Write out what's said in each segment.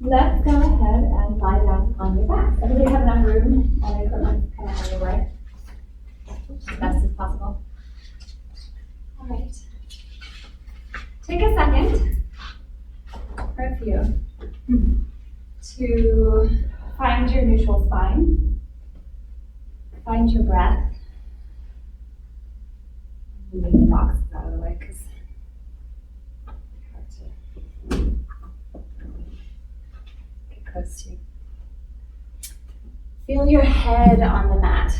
let's go ahead and lie down on your back. Everybody have enough room and equipment kind of on your way, as best as possible. All right. Take a second, or a few, to find your neutral spine, find your breath. Move the boxes out of the way because it's hard to get close to. Feel your head on the mat,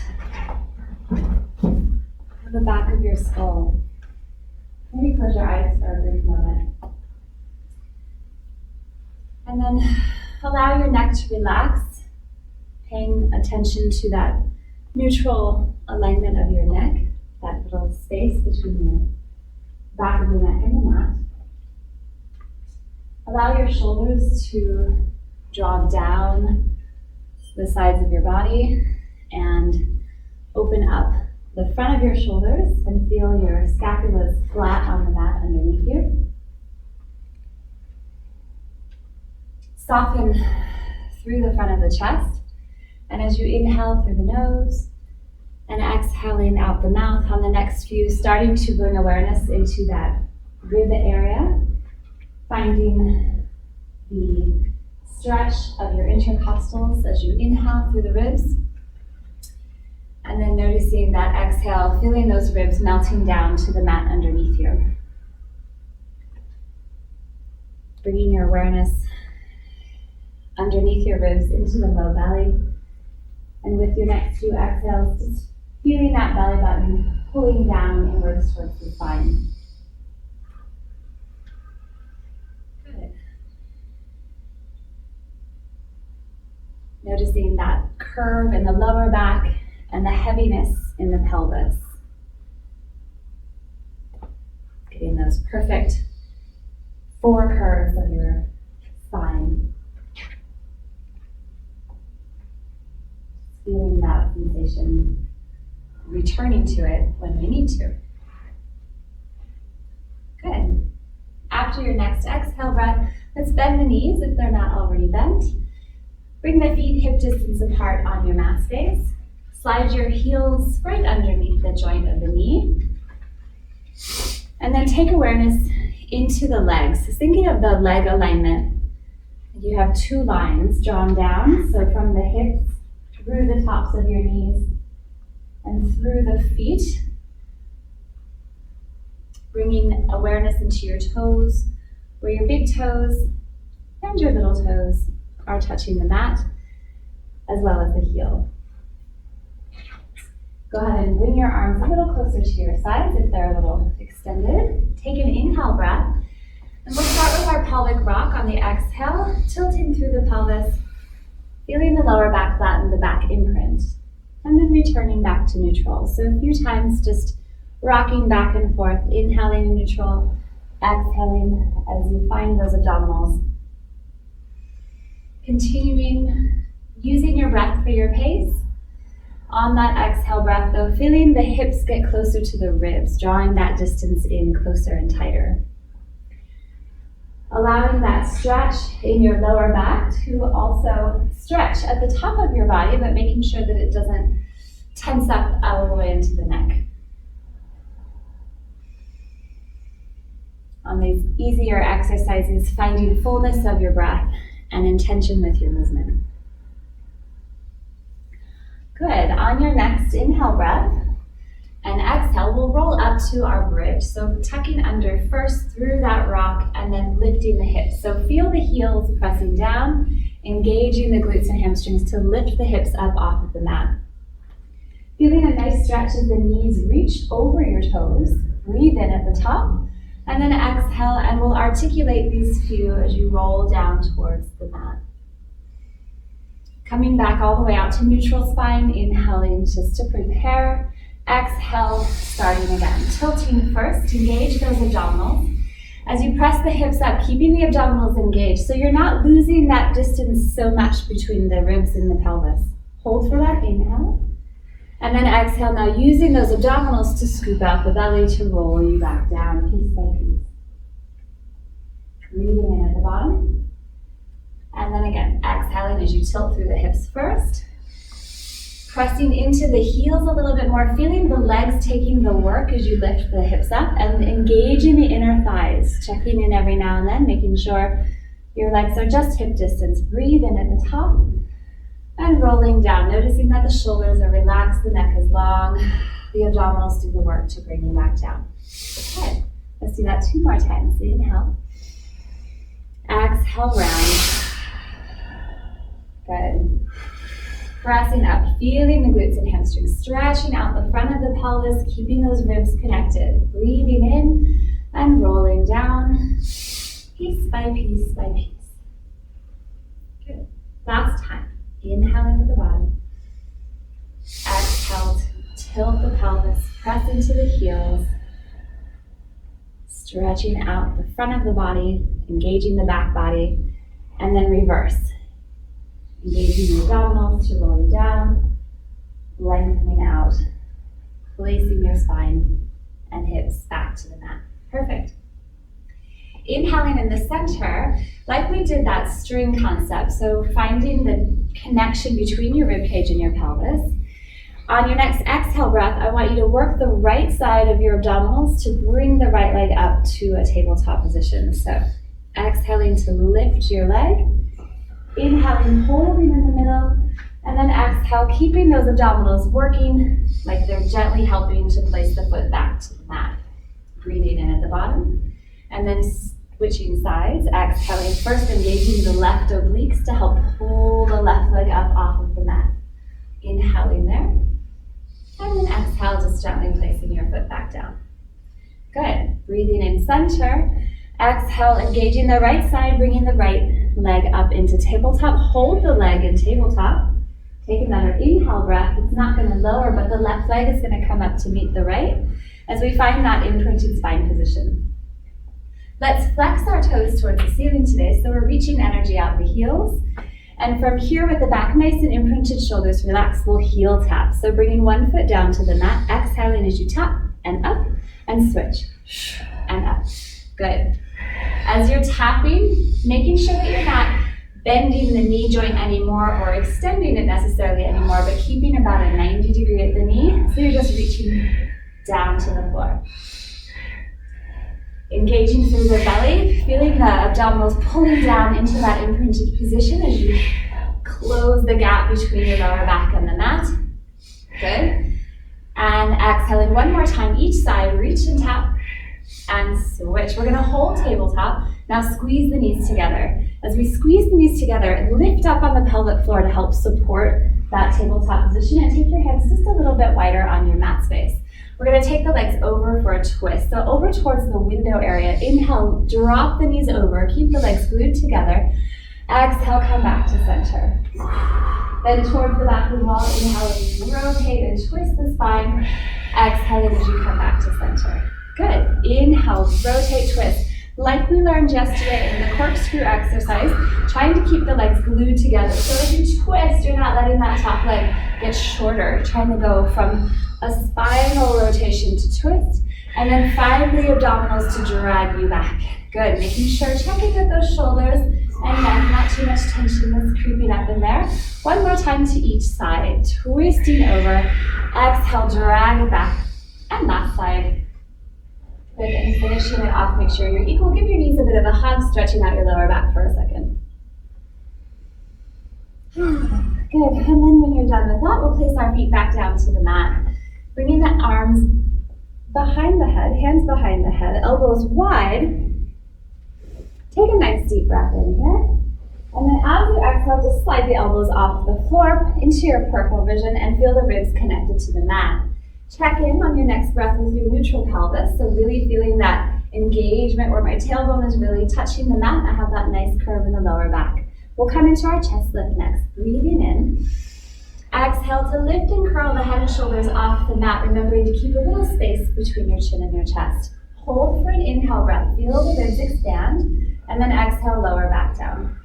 on the back of your skull. Maybe close your eyes for a brief moment. And then allow your neck to relax, paying attention to that neutral alignment of your neck, that little space between your back of the neck and the mat. Allow your shoulders to draw down the sides of your body and open up the front of your shoulders and feel your scapulas flat on the mat underneath you. Soften through the front of the chest, and as you inhale through the nose and exhaling out the mouth on the next few, starting to bring awareness into that rib area, finding the stretch of your intercostals as you inhale through the ribs. And then noticing that exhale, feeling those ribs melting down to the mat underneath you. Bringing your awareness underneath your ribs into the low belly. And with your next few exhales, just feeling that belly button pulling down inwards towards the spine. Good. Noticing that curve in the lower back and the heaviness in the pelvis. Getting those perfect four curves of your spine. Feeling that sensation, returning to it when we need to. Good. After your next exhale breath, let's bend the knees if they're not already bent. Bring the feet hip distance apart on your mat space. Slide your heels right underneath the joint of the knee. And then take awareness into the legs. So thinking of the leg alignment, you have two lines drawn down. So from the hips through the tops of your knees and through the feet. Bringing awareness into your toes, where your big toes and your little toes are touching the mat, as well as the heel. Go ahead and bring your arms a little closer to your sides if they're a little extended. Take an inhale breath. And we'll start with our pelvic rock on the exhale, tilting through the pelvis, feeling the lower back flatten the back imprint, and then returning back to neutral. So a few times just rocking back and forth, inhaling in neutral, exhaling as you find those abdominals. Continuing using your breath for your pace. On that exhale breath though, feeling the hips get closer to the ribs, drawing that distance in closer and tighter. Allowing that stretch in your lower back to also stretch at the top of your body, but making sure that it doesn't tense up all the way into the neck. On these easier exercises, finding fullness of your breath and intention with your movement. Good. On your next inhale breath and exhale, we'll roll up to our bridge. So tucking under first through that rock and then lifting the hips. So feel the heels pressing down, engaging the glutes and hamstrings to lift the hips up off of the mat. Feeling a nice stretch as the knees reach over your toes. Breathe in at the top and then exhale, and we'll articulate these few as you roll down towards the mat. Coming back all the way out to neutral spine, inhaling just to prepare. Exhale, starting again. Tilting first, engage those abdominals. As you press the hips up, keeping the abdominals engaged, so you're not losing that distance so much between the ribs and the pelvis. Hold for that, inhale. And then exhale, now using those abdominals to scoop out the belly to roll you back down piece by piece. Breathing in at the bottom. And then again, exhaling as you tilt through the hips first. Pressing into the heels a little bit more, feeling the legs taking the work as you lift the hips up and engaging the inner thighs, checking in every now and then, making sure your legs are just hip distance. Breathe in at the top and rolling down, noticing that the shoulders are relaxed, the neck is long, the abdominals do the work to bring you back down. Okay, let's do that 2 more times. Inhale, exhale, round. Good. Pressing up, feeling the glutes and hamstrings, stretching out the front of the pelvis, keeping those ribs connected. Breathing in and rolling down, piece by piece by piece. Good. Last time. Inhaling at the bottom. Exhale, tilt the pelvis, press into the heels. Stretching out the front of the body, engaging the back body, and then reverse. Engaging the abdominals to roll you down, lengthening out, placing your spine and hips back to the mat. Perfect. Inhaling in the center, like we did that string concept, so finding the connection between your rib cage and your pelvis. On your next exhale breath, I want you to work the right side of your abdominals to bring the right leg up to a tabletop position. So exhaling to lift your leg. Inhaling, holding in the middle, and then exhale, keeping those abdominals working like they're gently helping to place the foot back to the mat. Breathing in at the bottom, and then switching sides, exhaling, first engaging the left obliques to help pull the left leg up off of the mat. Inhaling there, and then exhale, just gently placing your foot back down. Good. Breathing in center. Exhale, engaging the right side, bringing the right leg up into tabletop. Hold the leg in tabletop. Take another inhale breath. It's not going to lower, but the left leg is going to come up to meet the right as we find that imprinted spine position. Let's flex our toes towards the ceiling today. So we're reaching energy out the heels. And from here with the back nice and imprinted, shoulders relaxed, we'll heel tap. So bringing one foot down to the mat, exhaling as you tap and up and switch and up. Good. As you're tapping, making sure that you're not bending the knee joint anymore or extending it necessarily anymore, but keeping about a 90 degree at the knee. So you're just reaching down to the floor. Engaging through the belly, feeling the abdominals pulling down into that imprinted position as you close the gap between your lower back and the mat. Good. And exhaling one more time each side, reach and tap. And switch. We're going to hold tabletop. Now squeeze the knees together. As we squeeze the knees together, lift up on the pelvic floor to help support that tabletop position, and take your hands just a little bit wider on your mat space. We're going to take the legs over for a twist. So over towards the window area. Inhale, drop the knees over. Keep the legs glued together. Exhale, come back to center. Then towards the back of the wall, inhaling, rotate and twist the spine. Exhaling as you come back to center. Good. Inhale, rotate, twist. Like we learned yesterday in the corkscrew exercise, trying to keep the legs glued together. So as you twist, you're not letting that top leg get shorter. Trying to go from a spinal rotation to twist, and then find the abdominals to drag you back. Good. Making sure, checking with those shoulders and neck, not too much tension that's creeping up in there. One more time to each side. Twisting over. Exhale, drag it back. And last side. Good, and finishing it off, make sure you're equal. Give your knees a bit of a hug, stretching out your lower back for a second. Good, and then when you're done with that, we'll place our feet back down to the mat. Bringing the arms behind the head, hands behind the head, elbows wide. Take a nice deep breath in here. And then as you exhale, just slide the elbows off the floor into your peripheral vision and feel the ribs connected to the mat. Check in on your next breath with your neutral pelvis. So really feeling that engagement where my tailbone is really touching the mat. I have that nice curve in the lower back. We'll come into our chest lift next. Breathing in. Exhale to lift and curl the head and shoulders off the mat, remembering to keep a little space between your chin and your chest. Hold for an inhale breath. Feel the ribs expand. And then exhale, lower back down.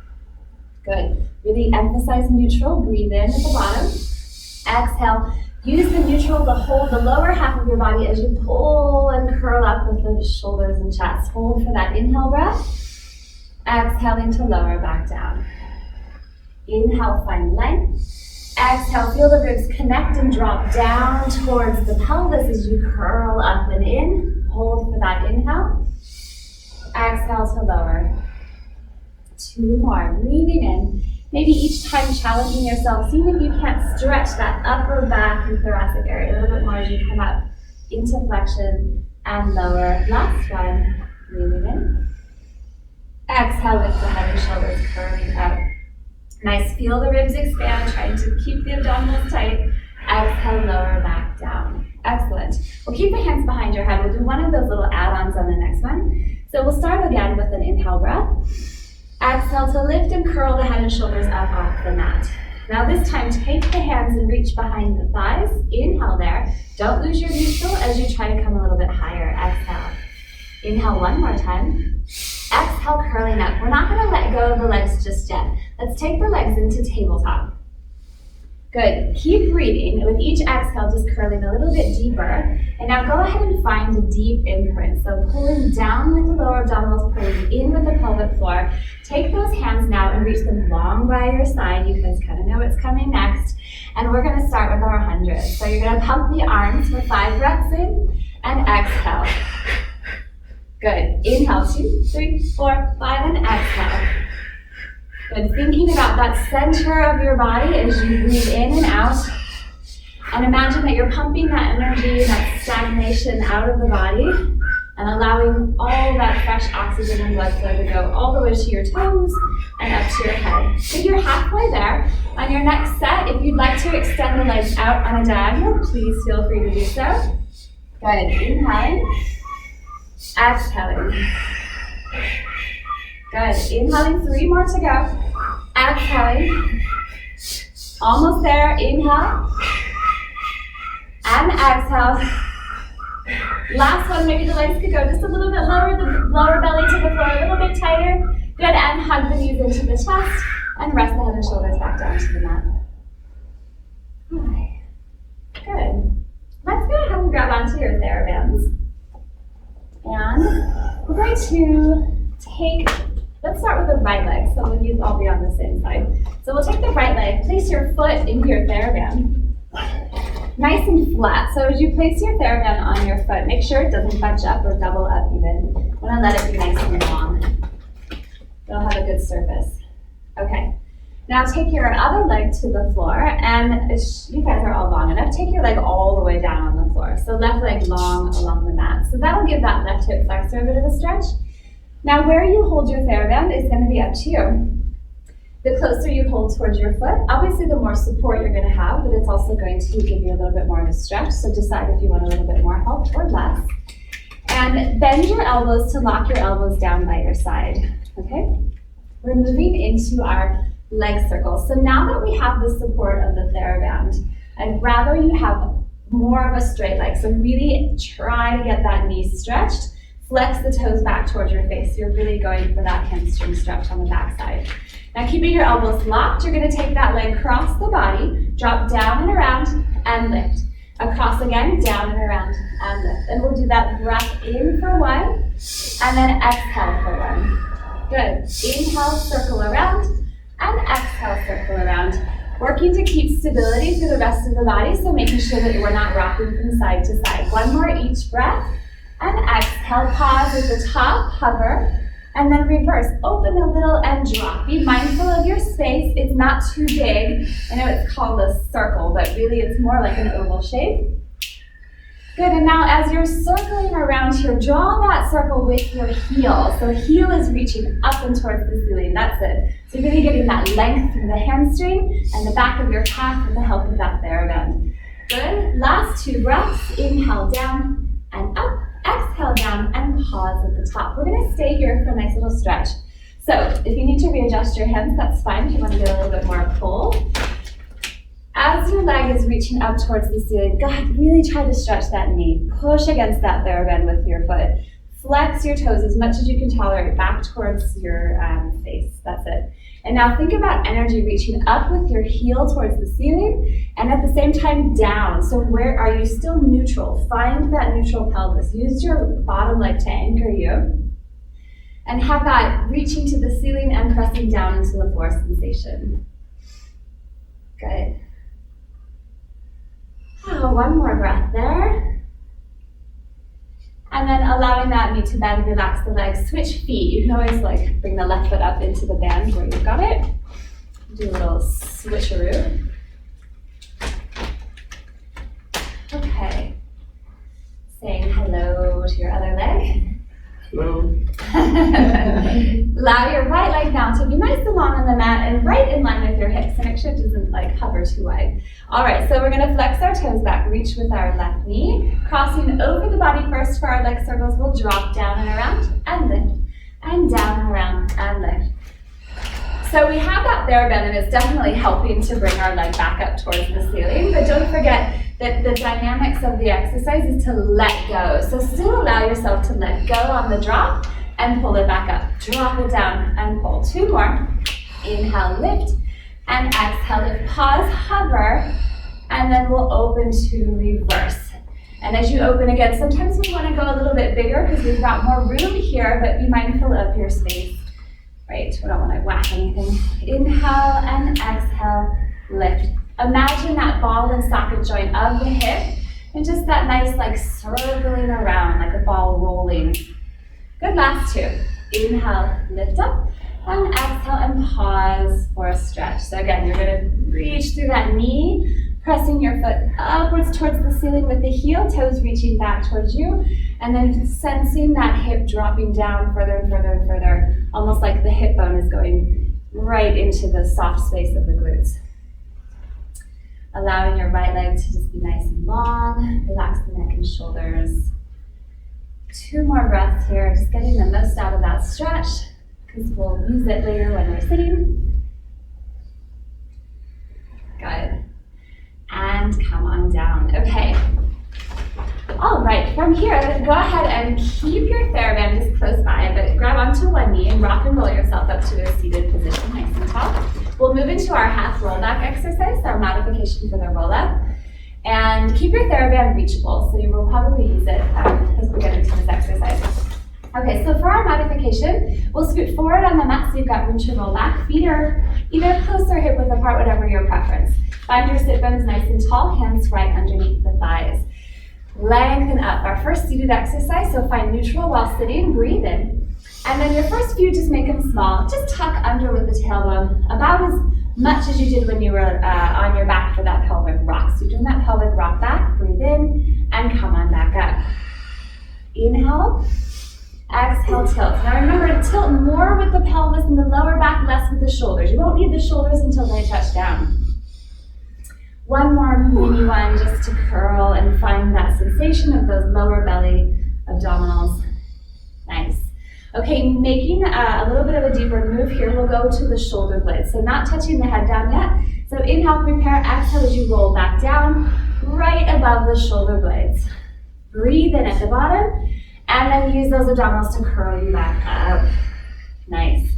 Good. Really emphasize neutral. Breathe in at the bottom. Exhale. Use the neutral to hold the lower half of your body as you pull and curl up with the shoulders and chest. Hold for that inhale breath. Exhaling to lower back down. Inhale, find length. Exhale, feel the ribs connect and drop down towards the pelvis as you curl up and in. Hold for that inhale. Exhale to lower. 2 more, breathing in. Maybe each time challenging yourself, seeing if you can't stretch that upper back and thoracic area a little bit more as you come up into flexion and lower. Last one, breathing in. Exhale, lift the head and shoulders curving up. Nice, feel the ribs expand, trying to keep the abdominals tight. Exhale, lower back down. Excellent. We'll keep the hands behind your head. We'll do one of those little add-ons on the next one. So we'll start again with an inhale breath. Exhale to lift and curl the head and shoulders up off the mat. Now this time, take the hands and reach behind the thighs. Inhale there. Don't lose your neutral as you try to come a little bit higher. Exhale. Inhale one more time. Exhale, curling up. We're not going to let go of the legs just yet. Let's take the legs into tabletop. Good. Keep breathing. With each exhale, just curling a little bit deeper. And now go ahead and find a deep imprint. So pulling down with the lower abdominals, pulling in with the pelvic floor. Take those hands now and reach them long by your side. You guys kind of know what's coming next. And we're going to start with our 100. So you're going to pump the arms for 5 breaths in and exhale. Good. Inhale, 2, 3, 4, 5, and exhale. Good. Thinking about that center of your body as you breathe in and out. And imagine that you're pumping that energy, that stagnation out of the body and allowing all that fresh oxygen and blood flow to go all the way to your toes and up to your head. If you're halfway there, on your next set, if you'd like to extend the legs out on a diagonal, please feel free to do so. Good. Inhaling. Exhaling. Good. Inhaling, 3 more to go. Exhaling. Almost there. Inhale. And exhale. Last one, maybe the legs could go just a little bit lower, the lower belly to the floor, a little bit tighter. Good. And hug the knees into the chest. And rest the head and shoulders back down to the mat. Okay. Good. Let's go ahead and grab onto your TheraBands. And we're going to take, let's start with the right leg, so we'll all be on the same side. So we'll take the right leg, place your foot into your TheraBand. Nice and flat. So as you place your TheraBand on your foot, make sure it doesn't bunch up or double up even. You want to let it be nice and long. It'll have a good surface. Okay. Now take your other leg to the floor, and you guys are all long enough, take your leg all the way down on the floor. So left leg long along the mat. So that'll give that left hip flexor a bit of a stretch. Now where you hold your TheraBand is going to be up to you. The closer you hold towards your foot, obviously the more support you're going to have, but it's also going to give you a little bit more of a stretch. So decide if you want a little bit more help or less. And bend your elbows to lock your elbows down by your side. Okay? We're moving into our leg circles. So now that we have the support of the TheraBand, I'd rather you have more of a straight leg. So really try to get that knee stretched. Flex the toes back towards your face. You're really going for that hamstring stretch on the back side. Now keeping your elbows locked, you're going to take that leg across the body, drop down and around, and lift. Across again, down and around, and lift. And we'll do that breath in for 1, and then exhale for 1. Good. Inhale, circle around. And exhale, circle around. Working to keep stability through the rest of the body, so making sure that we're not rocking from side to side. 1 more each breath. And exhale, pause at the top, hover. And then reverse, open a little and drop. Be mindful of your space. It's not too big. I know it's called a circle, but really it's more like an oval shape. Good, and now as you're circling around here, draw that circle with your heel. So heel is reaching up and towards the ceiling, that's it. So you're really getting that length through the hamstring and the back of your calf with the help of that TheraBand. Good, last 2 breaths. Inhale down and up, exhale down and pause at the top. We're gonna stay here for a nice little stretch. So if you need to readjust your hips, that's fine. If you wanna get a little bit more pull. As your leg is reaching up towards the ceiling, God, really try to stretch that knee. Push against that TheraBand with your foot. Flex your toes as much as you can tolerate back towards your face. That's it. And now think about energy reaching up with your heel towards the ceiling and at the same time down. So where are you still neutral? Find that neutral pelvis. Use your bottom leg to anchor you. And have that reaching to the ceiling and pressing down into the floor sensation. Good. Oh, one more breath there. And then allowing that knee to bend, relax the legs, switch feet. You can always like bring the left foot up into the band where you've got it. Do a little switcheroo. Okay. Saying hello to your other leg. Hello. Allow your right leg now to be nice and long on the mat and right in line with your hips, so make sure it doesn't like hover too wide. All right, so we're gonna flex our toes back, reach with our left knee, crossing over the body first for our leg circles. We'll drop down and around and lift, and down and around and lift. So we have that there bend, and it's definitely helping to bring our leg back up towards the ceiling, but don't forget that the dynamics of the exercise is to let go. So still allow yourself to let go on the drop and pull it back up. Drop it down and pull. Two more. Inhale, lift, and exhale, lift. Pause, hover, and then we'll open to reverse. And as you open again, sometimes we want to go a little bit bigger because we've got more room here, but be mindful of your space. Right, we don't want to whack anything. Inhale and exhale, lift. Imagine that ball and socket joint of the hip and just that nice like circling around like a ball rolling. Good, last two. Inhale, lift up, and exhale and pause for a stretch. So again, you're gonna reach through that knee, pressing your foot upwards towards the ceiling with the heel, toes reaching back towards you, and then sensing that hip dropping down further and further and further, almost like the hip bone is going right into the soft space of the glutes. Allowing your right leg to just be nice and long, relax the neck and shoulders. Two more breaths here, just getting the most out of that stretch, because we'll use it later when we're sitting. Good. And come on down. Okay. All right, from here, go ahead and keep your TheraBand just close by, but grab onto one knee and rock and roll yourself up to a seated position, nice and tall. We'll move into our half rollback exercise, our modification for the roll-up. And keep your TheraBand reachable, so you will probably use it as we get into this exercise. Okay, so for our modification, we'll scoot forward on the mat so you've got room to roll back. Feet are either close or hip width apart, whatever your preference. Find your sit bones nice and tall, hands right underneath the thighs. Lengthen up. Our first seated exercise, so find neutral while sitting, breathe in. And then your first few, just make them small. Just tuck under with the tailbone, about as much as you did when you were on your back for that pelvic rock. So doing that pelvic rock back, breathe in, and come on back up. Inhale, exhale, tilt. Now remember to tilt more with the pelvis and the lower back, less with the shoulders. You won't need the shoulders until they touch down. One more mini one just to curl and find that sensation of those lower belly abdominals. Nice. Okay, making a little bit of a deeper move here, we'll go to the shoulder blades. So not touching the head down yet. So inhale, prepare, exhale as you roll back down, right above the shoulder blades. Breathe in at the bottom, and then use those abdominals to curl you back up. Nice.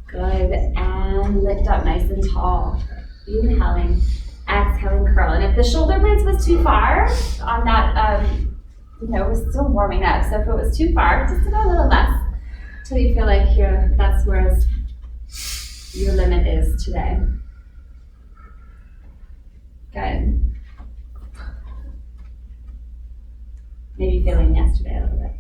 Good, and lift up nice and tall. Inhaling, exhaling, curl. And if the shoulder blades was too far on that, we're still warming up. So if it was too far, just go a little less till you feel like that's where your limit is today. Good. Maybe feeling yesterday a little bit.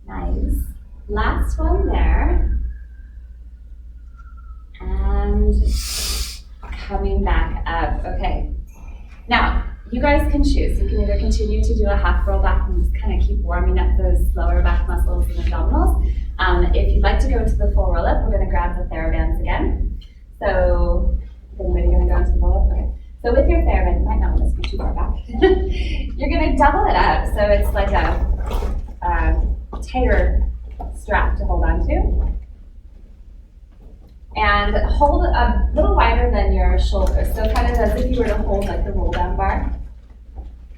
Nice. Last one there. And coming back up. Okay. Now, you guys can choose. You can either continue to do a half roll back and just kind of keep warming up those lower back muscles and abdominals. If you'd like to go into the full roll up, we're going to grab the TheraBands again. So, is anybody going to go into the roll up? Okay. So with your TheraBand, you might not want to scoot too far back. You're going to double it up. So it's like a tighter strap to hold on to. And hold a little wider than your shoulders. So kind of as if you were to hold like the roll down bar.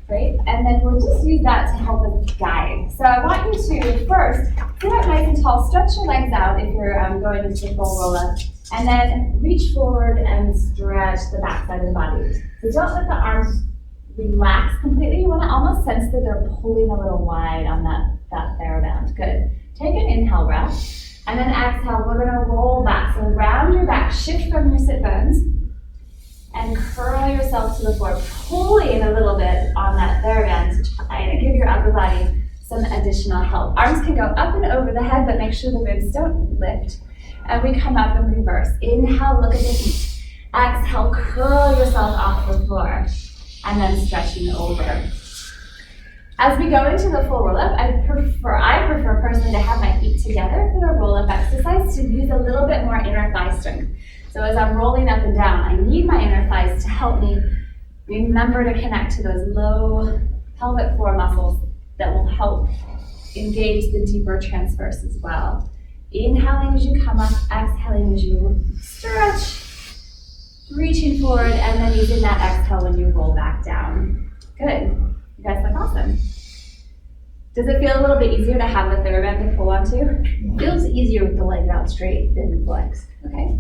Right? And then we'll just use that to help us guide. So I want you to first sit up nice and tall, stretch your legs out if you're going into the full roll up. And then reach forward and stretch the back side of the body. So don't let the arms relax completely. You want to almost sense that they're pulling a little wide on that TheraBand. Good. Take an inhale breath. And then exhale, we're going to roll back. So round back, shift from your sit bones, and curl yourself to the floor, pulling a little bit on that TheraBand to try to give your upper body some additional help. Arms can go up and over the head, but make sure the ribs don't lift. And we come up and reverse. Inhale, look at the feet. Exhale, curl yourself off the floor, and then stretching over. As we go into the full roll-up, I prefer personally to have my feet together for the roll-up exercise to use a little bit more inner thigh strength. So as I'm rolling up and down, I need my inner thighs to help me remember to connect to those low pelvic floor muscles that will help engage the deeper transverse as well. Inhaling as you come up, exhaling as you stretch, reaching forward, and then using that exhale when you roll back down. Good. You guys look awesome. Does it feel a little bit easier to have the TheraBand to pull onto? It feels easier with the legs out straight than flexed. Okay.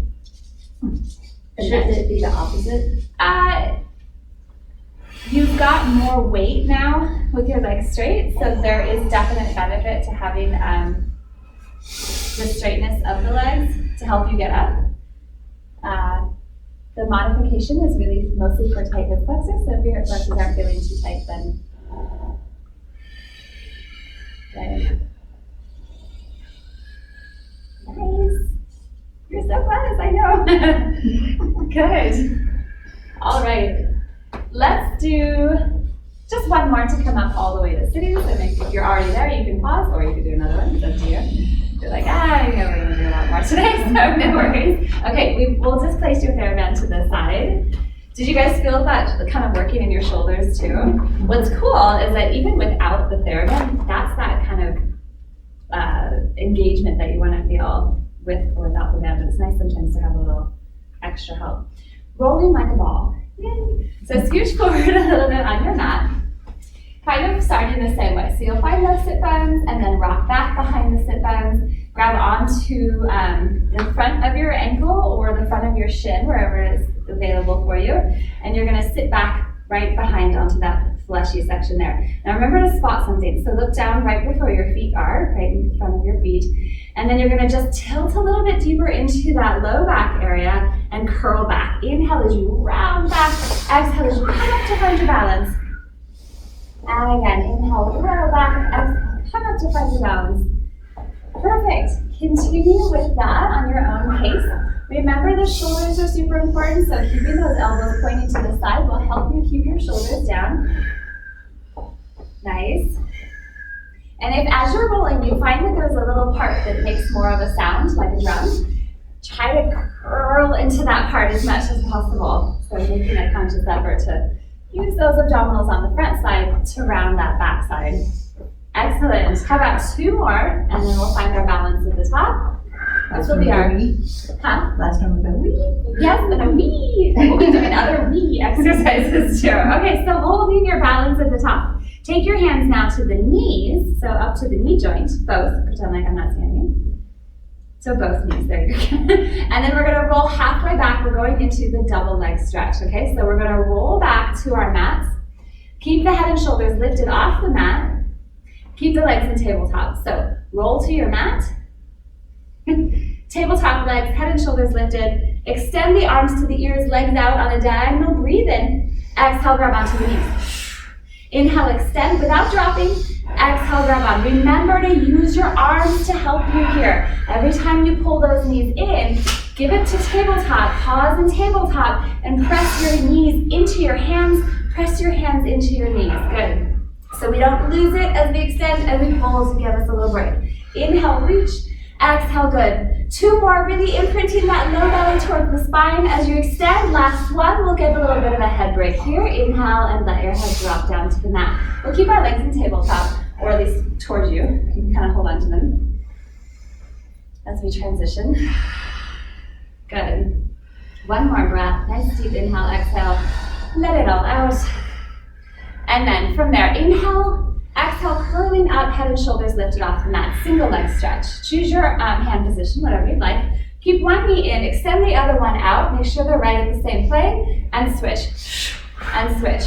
Should it be the opposite? You've got more weight now with your legs straight, so there is definite benefit to having the straightness of the legs to help you get up. The modification is really mostly for tight hip flexors, so if your hip flexors aren't feeling too tight, then good. Nice. You're so fast, I know. Good. All right. Let's do just one more to come up all the way to sitting. So if you're already there, you can pause, or you can do another one. It's up to you. You're like, I know we're going to do a lot more today, so no worries. Okay, we'll just place your TheraBand to the side. Did you guys feel that kind of working in your shoulders too? What's cool is that even without the TheraBand, that's that kind of engagement that you want to feel with or without the band, but it's nice sometimes to have a little extra help. Rolling like a ball. Yay. So scooch forward a little bit on your mat. Kind of starting the same way. So you'll find those sit bones and then rock back behind the sit bones. Grab onto the front of your ankle or the front of your shin, wherever it's available for you. And you're going to sit back right behind onto that fleshy section there. Now remember to spot something. So look down right before your feet are, right in front of your feet. And then you're going to just tilt a little bit deeper into that low back area and curl back. Inhale as you round back. Exhale as you come up to find your balance. And again, inhale, roll back. Exhale, come up to find your balance. Perfect. Continue with that on your own pace. Remember the shoulders are super important, so keeping those elbows pointing to the side will help you keep your shoulders down. Nice. And if as you're rolling, you find that there's a little part that makes more of a sound, like a drum, try to curl into that part as much as possible. So making a conscious effort to use those abdominals on the front side to round that back side. Excellent. How about two more, and then we'll find our balance at the top. This will be our huh? Last one with a wee. Yes, and a wee. We'll be doing other wee exercises too. Okay, so holding your balance at the top. Take your hands now to the knees, so up to the knee joint, both. Pretend like I'm not standing. So both knees, there you go. And then we're gonna roll halfway back. We're going into the double leg stretch, okay? So we're gonna roll back to our mats. Keep the head and shoulders lifted off the mat. Keep the legs in tabletop. So roll to your mat. Tabletop legs, head and shoulders lifted. Extend the arms to the ears, legs out on a diagonal. Breathe in. Exhale, grab onto the knees. Inhale, extend without dropping. Exhale, grab on. Remember to use your arms to help you here. Every time you pull those knees in, give it to tabletop. Pause in tabletop and press your knees into your hands. Press your hands into your knees. Good. So we don't lose it as we extend and we pull to give us a little break. Inhale, reach. Exhale, good. Two more, really imprinting that low belly towards the spine as you extend. Last one, we'll give a little bit of a head break here. Inhale and let your head drop down to the mat. We'll keep our legs in tabletop, or at least towards you. You can kind of hold on to them as we transition. Good. One more breath. Nice deep inhale, exhale. Let it all out. And then from there, inhale. Exhale, curling up, head and shoulders lifted off the mat. Single leg stretch. Choose your hand position, whatever you'd like. Keep one knee in, extend the other one out. Make sure they're right at the same plane. And switch. And switch.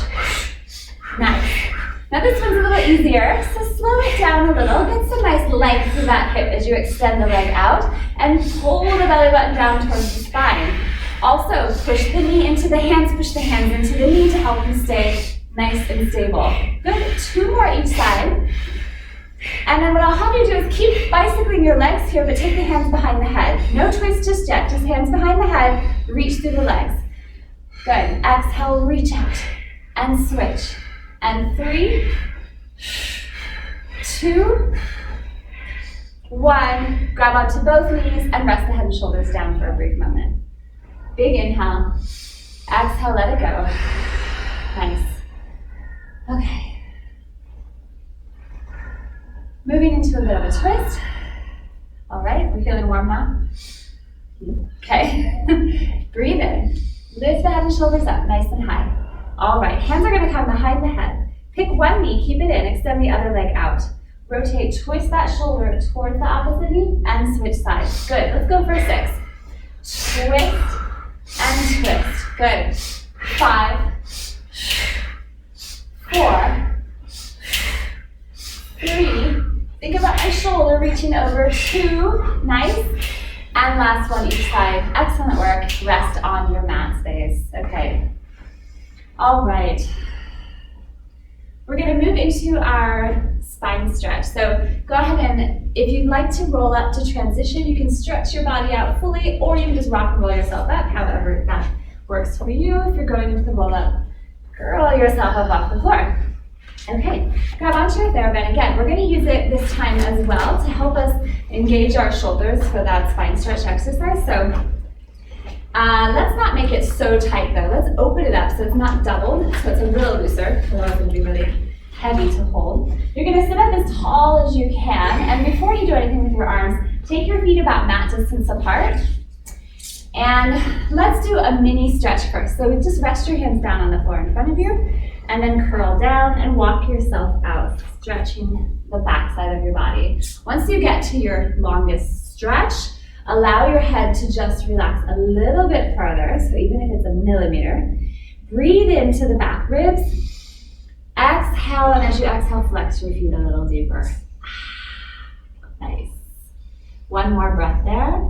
Nice. Now this one's a little easier, so slow it down a little. Get some nice length through that hip as you extend the leg out and pull the belly button down towards the spine. Also, push the knee into the hands, push the hands into the knee to help you stay nice and stable. Good, 2 more each side. And then what I'll have you do is keep bicycling your legs here, but take the hands behind the head. No twist just yet, just hands behind the head, reach through the legs. Good, exhale, reach out and switch. And 3, 2, 1. Grab onto both knees and rest the head and shoulders down for a brief moment. Big inhale. Exhale, let it go. Nice. Okay. Moving into a bit of a twist. All right, we're feeling warm now? Okay. Breathe in. Lift the head and shoulders up, nice and high. All right, hands are going to come behind the head. Pick one knee, keep it in, extend the other leg out. Rotate, twist that shoulder towards the opposite knee, and switch sides. Good, let's go for 6. Twist and twist. Good. 5, 4, 3. Think about my shoulder reaching over. 2. Nice. And last one each side. Excellent work. Rest on your mat space. Okay. All right. We're going to move into our spine stretch. So go ahead and, if you'd like to roll up to transition, you can stretch your body out fully, or you can just rock and roll yourself up, however that works for you. If you're going into the roll up, curl yourself up off the floor. Okay, grab onto your TheraBand. Again, we're going to use it this time as well to help us engage our shoulders for that spine stretch exercise. So let's not make it so tight though. Let's open it up so it's not doubled, so it's a little looser. Otherwise it's going to be really heavy to hold. You're going to sit up as tall as you can, and before you do anything with your arms, take your feet about mat distance apart. And let's do a mini stretch first. So just rest your hands down on the floor in front of you, and then curl down and walk yourself out, stretching the backside of your body. Once you get to your longest stretch, allow your head to just relax a little bit further, so even if it's a millimeter. Breathe into the back ribs. Exhale, and as you exhale, flex your feet a little deeper. Nice. One more breath there.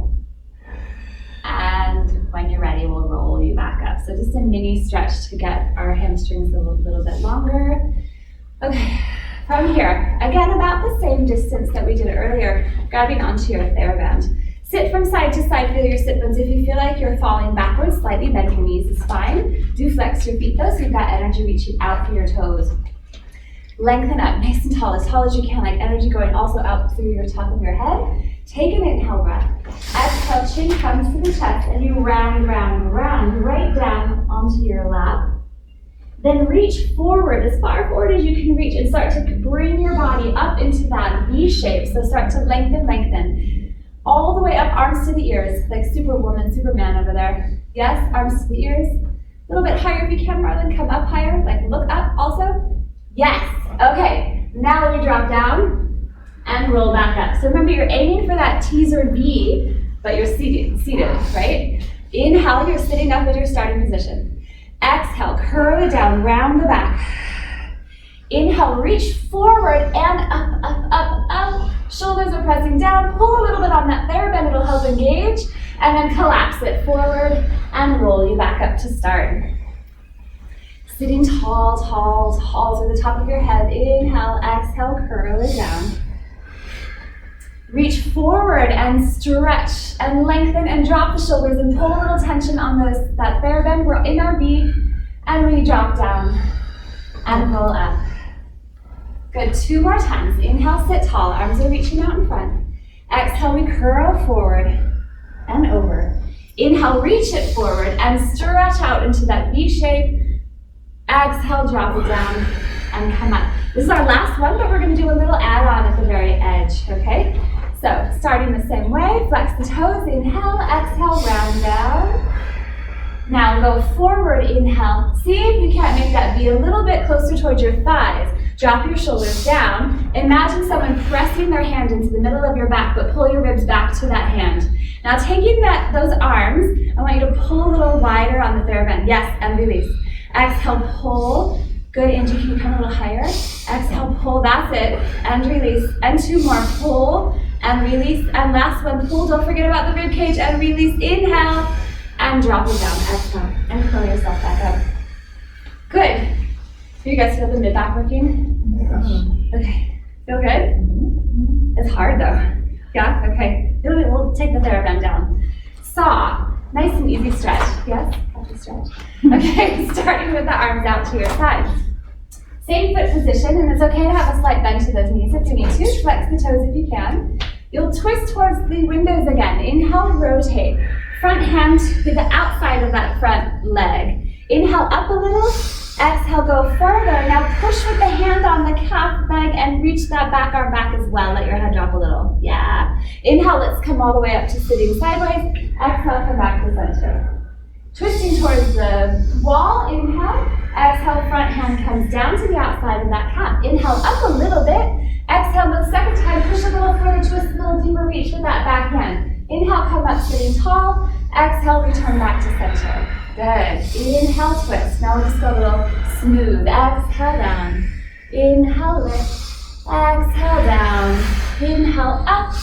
And when you're ready, we'll roll you back up. So just a mini stretch to get our hamstrings a little bit longer. Okay, from here, again, about the same distance that we did earlier, grabbing onto your TheraBand. Sit from side to side, feel your sit bones. If you feel like you're falling backwards, slightly bend your knees is fine. Do flex your feet though, so you've got energy reaching out for your toes. Lengthen up, nice and tall as you can, like energy going also out through your top of your head. Take an inhale breath. Exhale, chin comes to the chest, and you round right down onto your lap. Then reach forward, as far forward as you can reach, and start to bring your body up into that V shape. So start to lengthen. All the way up, arms to the ears, like Superwoman, Superman over there. Yes, arms to the ears. A little bit higher if you can, Marlon, come up higher, like look up also. Yes, okay, now let me drop down and roll back up. So remember, you're aiming for that teaser V, but you're seated, right? Inhale, you're sitting up in your starting position. Exhale, curl it down, round the back. Inhale, reach forward and up. Shoulders are pressing down. Pull a little bit on that TheraBand, it'll help engage. And then collapse it forward and roll you back up to start. Sitting tall to the top of your head. Inhale, exhale, curl it down. Reach forward and stretch and lengthen and drop the shoulders and pull a little tension on that TheraBand. We're in our V, and we drop down and roll up. Good, 2 more times. Inhale, sit tall, arms are reaching out in front. Exhale, we curl forward and over. Inhale, reach it forward and stretch out into that V shape. Exhale, drop it down and come up. This is our last one, but we're going to do a little add-on at the very edge, okay? So, starting the same way, flex the toes, inhale, exhale, round down. Now go forward, inhale. See if you can't make that V a little bit closer towards your thighs. Drop your shoulders down. Imagine someone pressing their hand into the middle of your back, but pull your ribs back to that hand. Now taking those arms, I want you to pull a little wider on the TheraBand. Yes, and release. Exhale, pull, Good, Angie, can you come a little higher? Exhale, pull, that's it, and release. And 2 more, pull and release. And last one, pull, don't forget about the rib cage, and release. Inhale, and drop it down. Exhale, and curl yourself back up. Good. Do you guys feel the mid-back working? Okay, feel good? It's hard though. Yeah, okay. We'll take the TheraBand down. Saw, nice and easy stretch. Yes, have to stretch. Okay, starting with the arms out to your sides. Same foot position, and it's okay to have a slight bend to those knees if you need to. Flex the toes if you can. You'll twist towards the windows again. Inhale, rotate. Front hand to the outside of that front leg. Inhale up a little. Exhale, go further. Now push with the hand on the calf leg and reach that back arm back as well. Let your head drop a little. Yeah. Inhale, let's come all the way up to sitting sideways. Exhale, come back to center. Twisting towards the wall, inhale. Exhale, front hand comes down to the outside of that calf. Inhale up a little bit. Exhale, the second time, push a little further, twist a little deeper, reach with that back hand. Inhale, come up sitting tall. Exhale, return back to center. Good. Inhale, twist. Now we'll just go a little smooth. Exhale, down. Inhale, lift. Exhale, down. Inhale, up.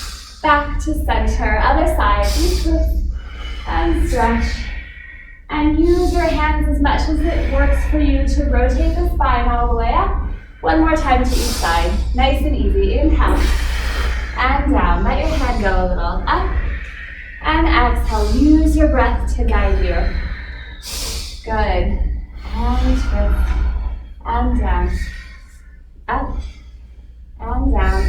Back to center. Other side. Twist and stretch. And use your hands as much as it works for you to rotate the spine all the way up. One more time to each side. Nice and easy. Inhale. And down. Let your head go a little. Up. And exhale. Use your breath to guide you. Good. And twist. And down. Up. And down.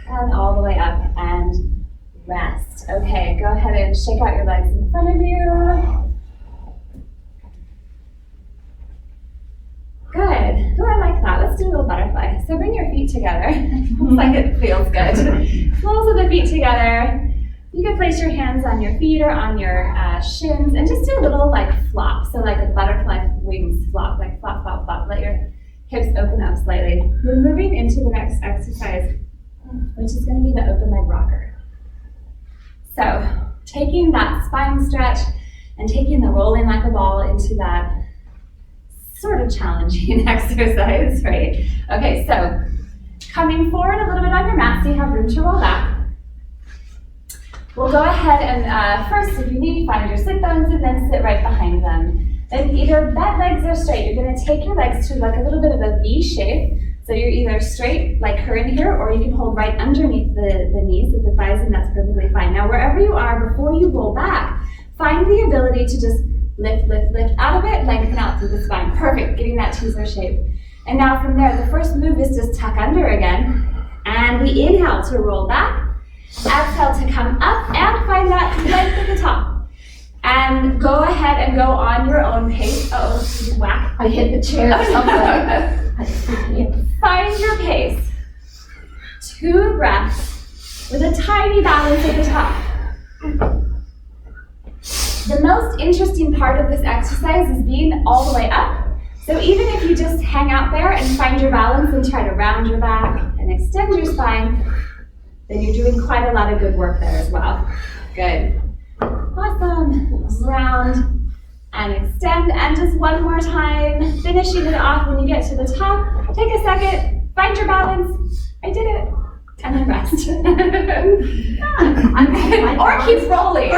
And all the way up. And rest. Okay, go ahead and shake out your legs in front of you. Good. Oh, I like that. Let's do a little butterfly. So bring your feet together. Looks like it feels good. Soles of the feet together. You can place your hands on your feet or on your shins and just do a little like flop. So like a butterfly wings flop, like flop, flop, flop. Let your hips open up slightly. We're moving into the next exercise, which is going to be the open leg rocker. So taking that spine stretch and taking the rolling like a ball into that sort of challenging exercise, right? Okay, so coming forward a little bit on your mat so you have room to roll back. We'll go ahead and first, if you need, find your sit bones and then sit right behind them. Then either bent legs or straight. You're going to take your legs to like a little bit of a V shape. So you're either straight like her in here, or you can hold right underneath the knees with the thighs, and that's perfectly fine. Now wherever you are, before you roll back, find the ability to just lift, lift, lift out of it, lengthen out through the spine. Perfect, getting that teaser shape. And now from there, the first move is just tuck under again. And we inhale to roll back. Exhale to come up and find that length at the top. And go ahead and go on your own pace. Oh, you whack. I hit the chair or something. Find your pace. 2 breaths with a tiny balance at the top. The most interesting part of this exercise is being all the way up. So even if you just hang out there and find your balance and try to round your back and extend your spine, then you're doing quite a lot of good work there as well. Good. Awesome. Round and extend. And just one more time, finishing it off when you get to the top. Take a second, find your balance. I did it. And then rest. Or keep rolling.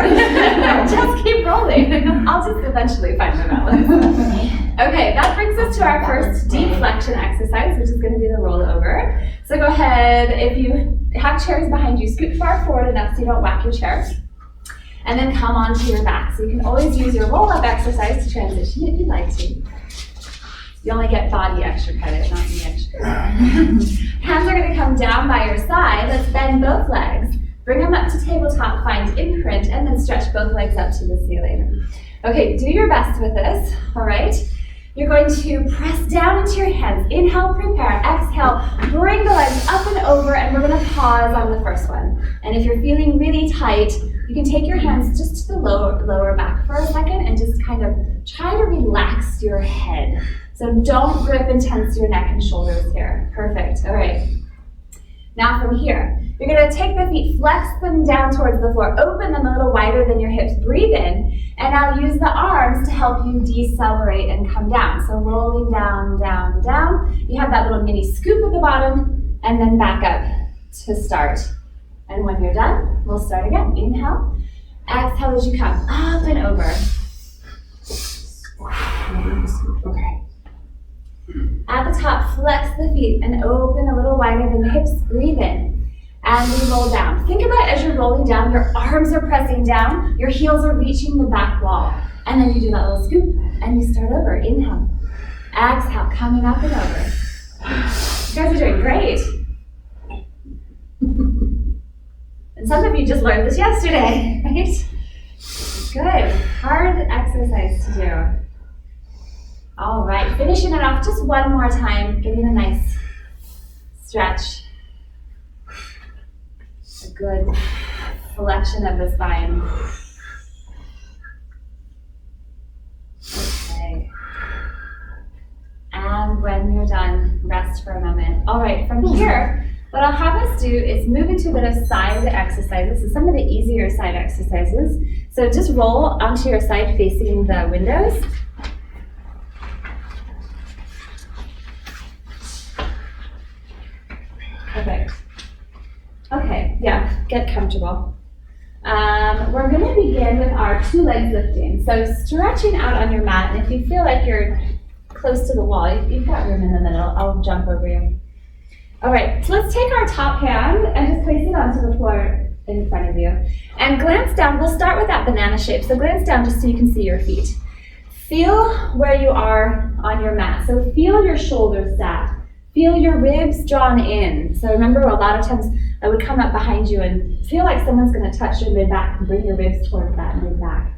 Just keep rolling. I'll just eventually find my balance. Okay, that brings us to our first deep flexion exercise, which is going to be the rollover. So go ahead, if you have chairs behind you, scoot far forward enough so you don't whack your chair. And then come onto your back. So you can always use your roll-up exercise to transition if you'd like to. You only get body extra credit, not me extra credit. Hands are going to come down by your side. Let's bend both legs. Bring them up to tabletop, find imprint, and then stretch both legs up to the ceiling. Okay, do your best with this, all right? You're going to press down into your hands. Inhale, prepare. Exhale, bring the legs up and over, and we're going to pause on the first one. And if you're feeling really tight, you can take your hands just to the lower back for a second and just kind of try to relax your head. So don't grip and tense your neck and shoulders here. Perfect. All right. Now from here, You're gonna take the feet, flex them down towards the floor, open them a little wider than your hips, breathe in, and now use the arms to help you decelerate and come down. So rolling down, down, down. You have that little mini scoop at the bottom, and then back up to start. And when you're done, we'll start again. Inhale, exhale as you come, up and over. Okay. At the top, flex the feet and open a little wider than the hips, breathe in. And we roll down. Think about as you're rolling down, your arms are pressing down, your heels are reaching the back wall. And then you do that little scoop and you start over. Inhale, exhale, coming up and over. You guys are doing great. And some of you just learned this yesterday, right? Good, hard exercise to do. All right, finishing it off just one more time, getting a nice stretch. A good flexion of the spine. Okay. And when you're done, rest for a moment. All right, from here, what I'll have us do is move into a bit of side exercises. So some of the easier side exercises. So just roll onto your side facing the windows. Perfect. Okay, yeah, get comfortable. We're going to begin with our two legs lifting. So stretching out on your mat, and if you feel like you're close to the wall, you've got room in the middle, I'll jump over you. All right, so let's take our top hand and just place it onto the floor in front of you. And glance down, we'll start with that banana shape. So glance down just so you can see your feet. Feel where you are on your mat. So feel your shoulders stacked. Feel your ribs drawn in. So remember, a lot of times I would come up behind you and feel like someone's going to touch your mid-back and bring your ribs towards that mid-back.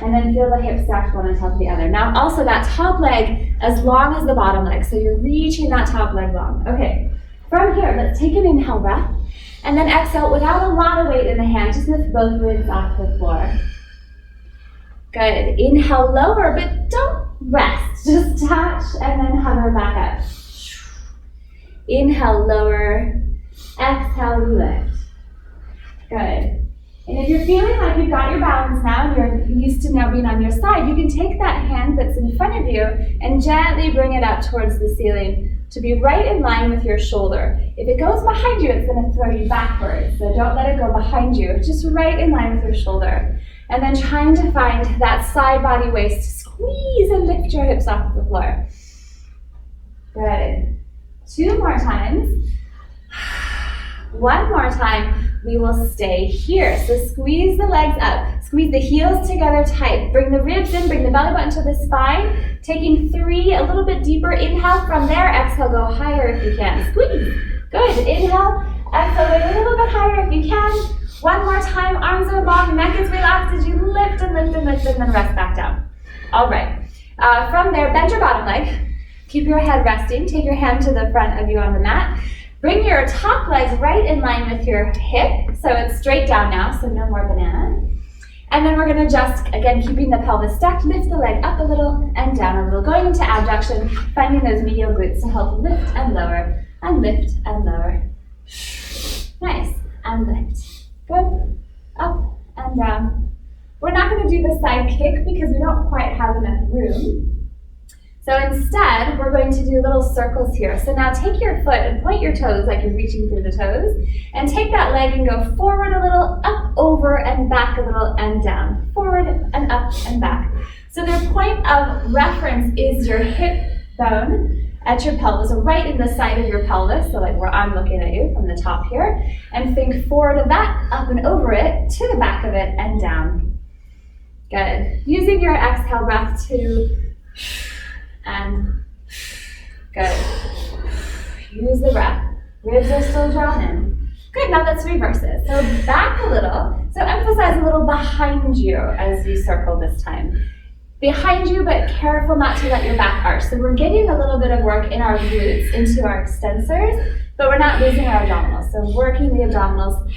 And then feel the hips stacked one on top of the other. Now also that top leg as long as the bottom leg. So you're reaching that top leg long. Okay, from here, let's take an inhale breath. And then exhale without a lot of weight in the hand. Just lift both ribs off the floor. Good. Inhale lower, but don't rest. Just touch and then hover back up. Inhale, lower. Exhale, lift. Good. And if you're feeling like you've got your balance now, and you're used to now being on your side, you can take that hand that's in front of you and gently bring it up towards the ceiling to be right in line with your shoulder. If it goes behind you, it's going to throw you backwards. So don't let it go behind you. Just right in line with your shoulder. And then trying to find that side body waist. Squeeze and lift your hips off the floor. Good. 2 more times. 1 more time, we will stay here. So squeeze the legs up, squeeze the heels together tight, bring the ribs in, bring the belly button to the spine, taking 3, a little bit deeper, inhale from there, exhale, go higher if you can, squeeze, good, inhale, exhale, go a little bit higher if you can, 1 more time, arms are long, neck is relaxed as you lift and lift and lift and then rest back down. All right, from there, bend your bottom leg, keep your head resting, take your hand to the front of you on the mat. Bring your top legs right in line with your hip, so it's straight down now, so no more banana. And then we're going to just, again, keeping the pelvis stacked, lift the leg up a little and down a little, going into abduction, finding those medial glutes to help lift and lower, and lift and lower. Nice, and lift. Good, up and down. We're not going to do the side kick because we don't quite have enough room. So instead, we're going to do little circles here. So now take your foot and point your toes like you're reaching through the toes. And take that leg and go forward a little, up, over, and back a little, and down. Forward and up and back. So the point of reference is your hip bone at your pelvis, or right in the side of your pelvis, so like where I'm looking at you from the top here. And think forward of that, up and over it, to the back of it, and down. Good. Using your exhale breath to and good. Use the breath. Ribs are still drawn in. Good, now let's reverse it. So back a little. So emphasize a little behind you as you circle this time. Behind you, but careful not to let your back arch. So we're getting a little bit of work in our glutes into our extensors, but we're not losing our abdominals. So working the abdominals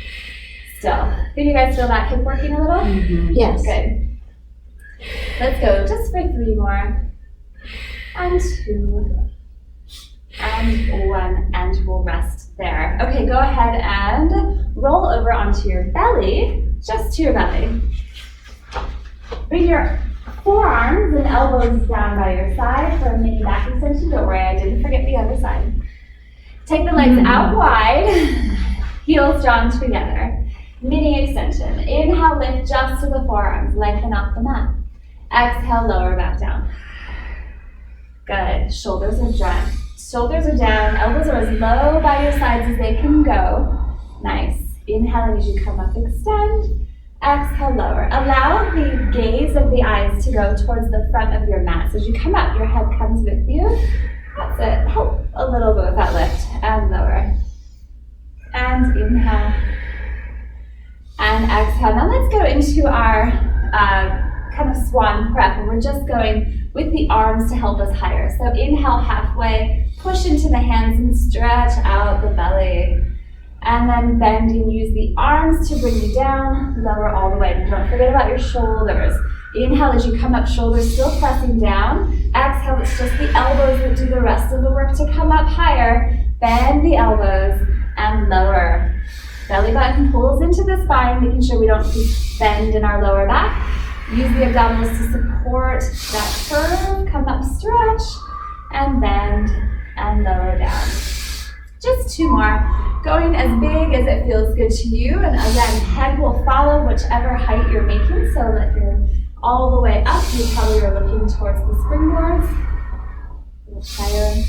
still. Can you guys feel that hip working a little? Mm-hmm. Yes. Good. Let's go just for 3 more. And 2, and 1, and we'll rest there. Okay. Okay, go ahead and roll over onto your belly, just to your belly. Bring your forearms and elbows down by your side for a mini back extension. Don't worry, I didn't forget the other side. Take the legs out wide, heels drawn together. Mini extension. Inhale, lift just to the forearms, lengthen off the mat. Exhale, lower back down. Good. Shoulders are down. Shoulders are down. Elbows are as low by your sides as they can go. Nice. Inhale as you come up, extend. Exhale, lower. Allow the gaze of the eyes to go towards the front of your mat. So as you come up, your head comes with you. That's it. Help a little bit with that lift. And lower. And inhale. And exhale. Now let's go into our kind of swan prep. And we're just going with the arms to help us higher. So inhale halfway. Push into the hands and stretch out the belly. And then bend and use the arms to bring you down, lower all the way. Don't forget about your shoulders. Inhale as you come up, shoulders still pressing down. Exhale, it's just the elbows that do the rest of the work to come up higher. Bend the elbows and lower. Belly button pulls into the spine, making sure we don't bend in our lower back. Use the abdominals to support that curve. Come up, stretch, and bend and lower down. Just two more. Going as big as it feels good to you. And again, head will follow whichever height you're making. So if you're all the way up, you probably are looking towards the springboards. A little higher.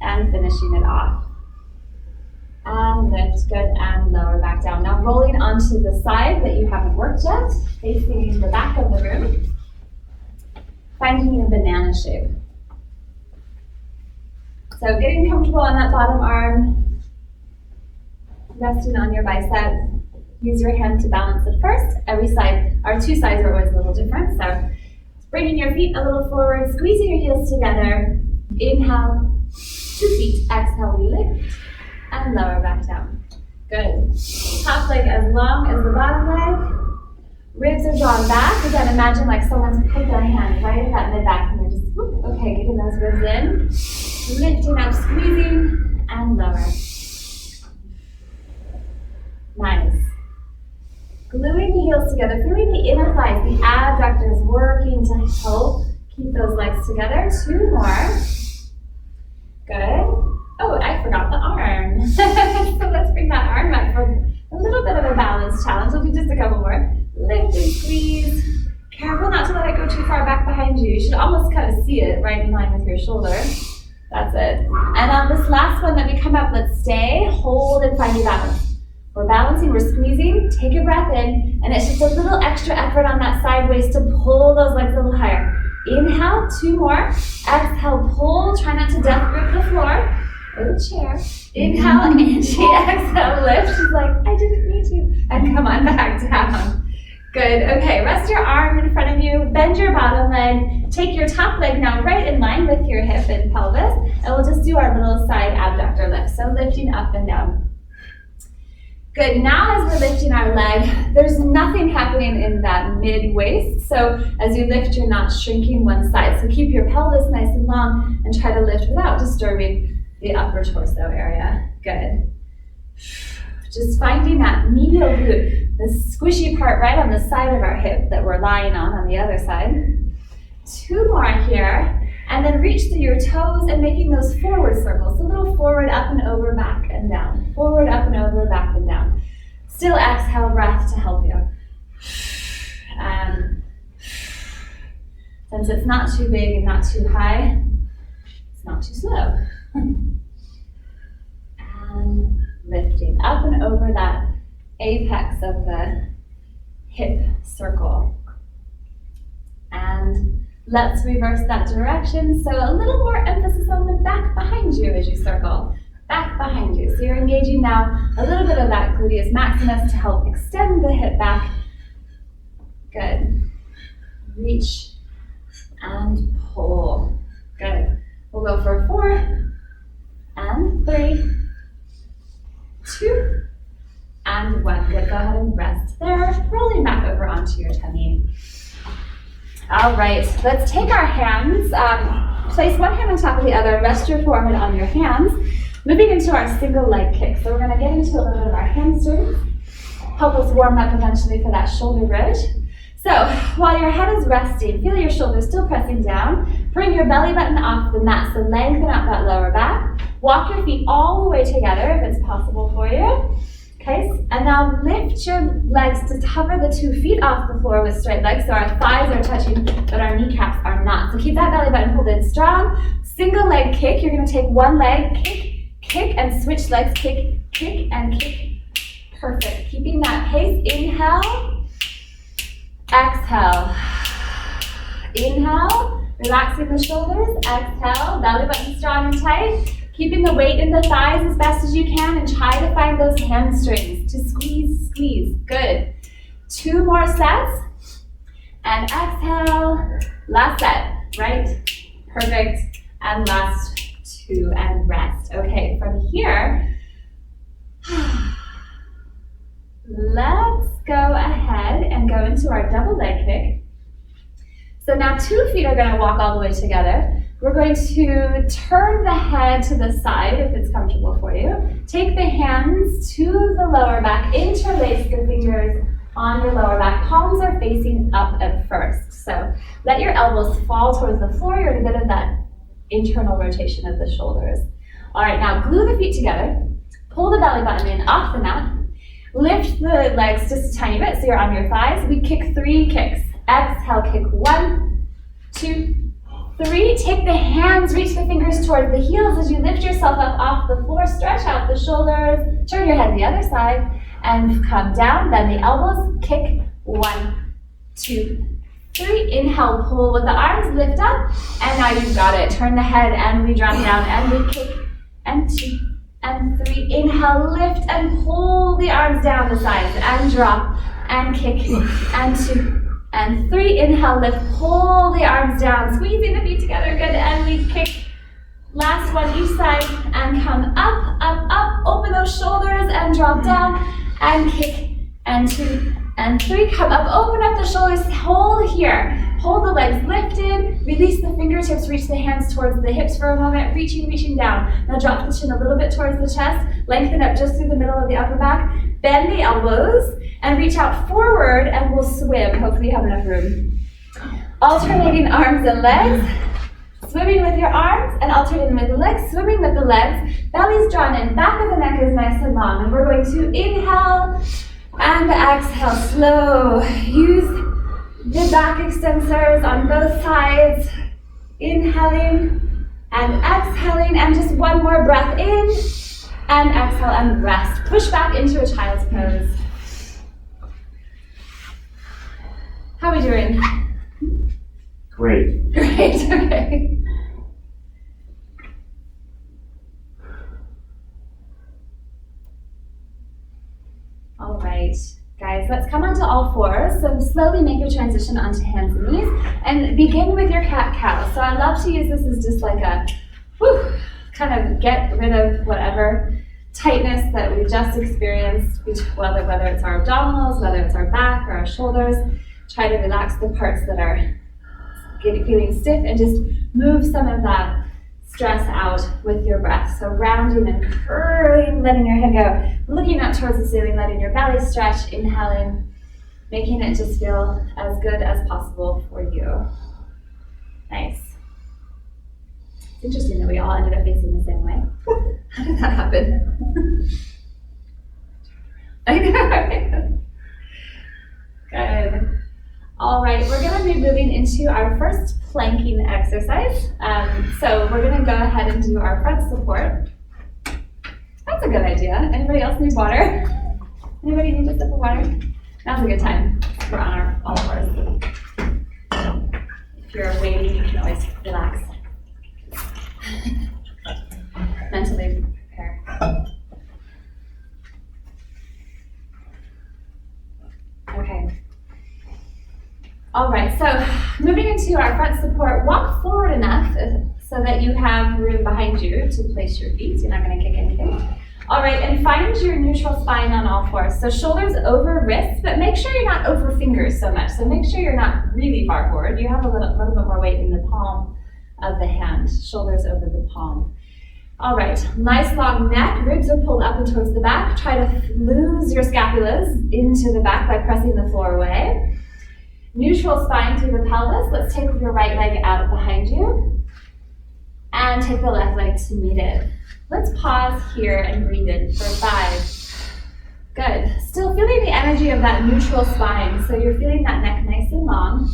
And finishing it off. And lift, good, and lower back down. Now rolling onto the side that you haven't worked yet, facing the back of the room. Finding your banana shape. So getting comfortable on that bottom arm, resting on your bicep. Use your hand to balance it first. Every side, our two sides are always a little different. So bringing your feet a little forward, squeezing your heels together. Inhale, 2 feet. Exhale, we lift and lower back down. Good. Top leg as long as the bottom leg. Ribs are drawn back. Again, imagine like someone's put their hand right at that mid-back and they're just, whoop, okay, getting those ribs in. Lifting up, squeezing, and lower. Nice. Gluing the heels together, feeling the inner thighs, the abductors working to help keep those legs together. 2 more. Good. Oh, I forgot the arm. So let's bring that arm up for a little bit of a balance challenge. We'll do just a couple more. Lift and squeeze. Careful not to let it go too far back behind you. You should almost kind of see it right in line with your shoulder. That's it. And on this last one that we come up, let's stay, hold, and find your balance. We're balancing, we're squeezing, take a breath in, and it's just a little extra effort on that side waist to pull those legs a little higher. Inhale, 2 more. Exhale, pull, try not to death grip the floor or the chair. Inhale, Angie, exhale, lift. She's like, I didn't need to. And come on back down. Good, okay, rest your arm in front of you, bend your bottom leg, take your top leg now right in line with your hip and pelvis, and we'll just do our little side abductor lift, so lifting up and down. Good, now as we're lifting our leg, there's nothing happening in that mid-waist, so as you lift, you're not shrinking one side, so keep your pelvis nice and long and try to lift without disturbing the upper torso area. Good. Just finding that medial glute, the squishy part right on the side of our hip that we're lying on the other side. 2 more here, and then reach through your toes and making those forward circles. A little forward, up and over, back and down. Forward, up and over, back and down. Still exhale, breath to help you. And since it's not too big and not too high, it's not too slow. And lifting up and over that apex of the hip circle. And let's reverse that direction. So a little more emphasis on the back behind you as you circle. Back behind you. So you're engaging now a little bit of that gluteus maximus to help extend the hip back. Good. Reach and pull. Good. We'll go for 4 and 3. 2 and 1. Good. Go ahead and rest there. Rolling back over onto your tummy. All right. Let's take our hands. Place one hand on top of the other. Rest your forehead on your hands. Moving into our single leg kick. So we're gonna get into a little bit of our hamstrings. Help us warm up eventually for that shoulder bridge. So while your head is resting, feel your shoulders still pressing down. Bring your belly button off the mat, so lengthen out that lower back. Walk your feet all the way together if it's possible for you. Okay, and now lift your legs to hover the 2 feet off the floor with straight legs, so our thighs are touching, but our kneecaps are not. So keep that belly button pulled in strong. Single leg kick, you're gonna take one leg, kick, and switch legs, kick, and kick. Perfect, keeping that pace. Inhale, exhale. Inhale, relaxing the shoulders, exhale, belly button strong and tight. Keeping the weight in the thighs as best as you can and try to find those hamstrings to squeeze. Good. 2 more sets. And exhale. Last set, right? Perfect. And last 2 and rest. Okay, from here, let's go ahead and go into our double leg kick. So now 2 feet are gonna walk all the way together. We're going to turn the head to the side if it's comfortable for you. Take the hands to the lower back, interlace the fingers on your lower back. Palms are facing up at first. So let your elbows fall towards the floor. You're in a bit of that internal rotation of the shoulders. All right, now glue the feet together. Pull the belly button in off the mat. Lift the legs just a tiny bit so you're on your thighs. We kick 3 kicks. Exhale, kick 1, 2, 3, take the hands, reach the fingers toward the heels as you lift yourself up off the floor, stretch out the shoulders, turn your head the other side, and come down, bend the elbows, kick 1, 2, 3. Inhale, pull with the arms, lift up, and now you've got it. Turn the head and we drop down and we kick, and 2, and 3. Inhale, lift and pull the arms down the sides and drop, and kick, and 2. And 3, inhale, lift, pull the arms down, squeezing the feet together, good, and we kick. Last one each side, and come up, open those shoulders, and drop down, and kick, and 2, and 3, come up, open up the shoulders, hold here, hold the legs lifted, release the fingertips, reach the hands towards the hips for a moment, reaching down. Now drop the chin a little bit towards the chest, lengthen up just through the middle of the upper back, bend the elbows, and reach out forward, and we'll swim. Hopefully you have enough room. Alternating arms and legs. Swimming with your arms and alternating with the legs. Swimming with the legs. Belly's drawn in. Back of the neck is nice and long. And we're going to inhale and exhale. Slow. Use the back extensors on both sides. Inhaling and exhaling. And just one more breath in. And exhale and rest. Push back into a child's pose. How are we doing? Great. Great, okay. All right, guys, let's come onto all fours. So slowly make your transition onto hands and knees and begin with your cat-cow. So I love to use this as just like a, kind of get rid of whatever tightness that we just experienced, whether it's our abdominals, whether it's our back or our shoulders. Try to relax the parts that are feeling stiff and just move some of that stress out with your breath. So rounding and curling, letting your head go, looking up towards the ceiling, letting your belly stretch, inhaling, making it just feel as good as possible for you. Nice. It's interesting that we all ended up facing the same way. How did that happen? I know, right? Good. All right, we're going to be moving into our first planking exercise. So we're going to go ahead and do our front support. That's a good idea. Anybody else need water? Anybody need a sip of water? Now's a good time. We're on all fours. If you're waiting, you can always relax. Mentally prepare. Okay. All right, so moving into our front support, walk forward enough so that you have room behind you to place your feet. You're not going to kick anything. All right, and find your neutral spine on all fours. So shoulders over wrists, but make sure you're not over fingers so much. So make sure you're not really far forward. You have a little bit more weight in the palm of the hand, shoulders over the palm. All right, nice long neck, ribs are pulled up and towards the back. Try to lose your scapulas into the back by pressing the floor away. Neutral spine through the pelvis. Let's take your right leg out behind you and take the left leg to meet it. Let's pause here and breathe in for 5. Good. Still feeling the energy of that neutral spine. So you're feeling that neck nice and long.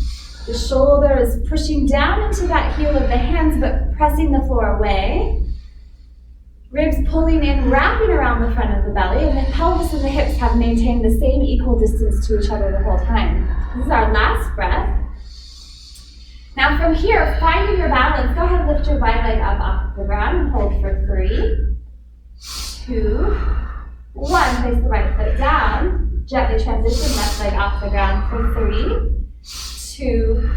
The shoulder is pushing down into that heel of the hands, but pressing the floor away. Ribs pulling in, wrapping around the front of the belly, and the pelvis and the hips have maintained the same equal distance to each other the whole time. This is our last breath. Now from here, finding your balance, go ahead and lift your right leg up off the ground and hold for 3, 2, 1. Place the right foot down. Gently transition left leg off the ground for 3, 2,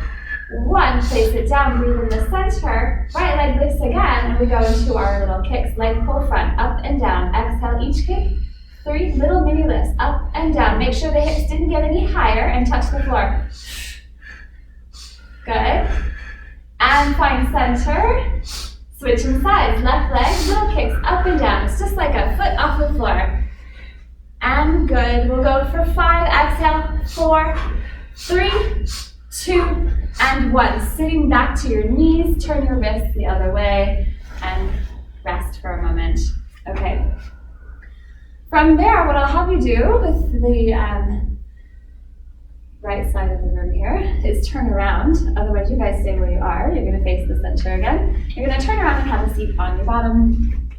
1. Place it down. Breathe in the center. Right leg lifts again, and we go into our little kicks. Leg pull front, up and down. Exhale each kick. 3 little mini lifts, up and down. Make sure the hips didn't get any higher and touch the floor. Good. And find center. Switching sides. Left leg, little kicks up and down. It's just like a foot off the floor. And good. We'll go for 5. Exhale. 4, 3, 2, and 1. Sitting back to your knees. Turn your wrists the other way and rest for a moment. Okay. From there, what I'll have you do with the right side of the room here is turn around. Otherwise, you guys stay where you are. You're going to face the center again. You're going to turn around and have a seat on your bottom.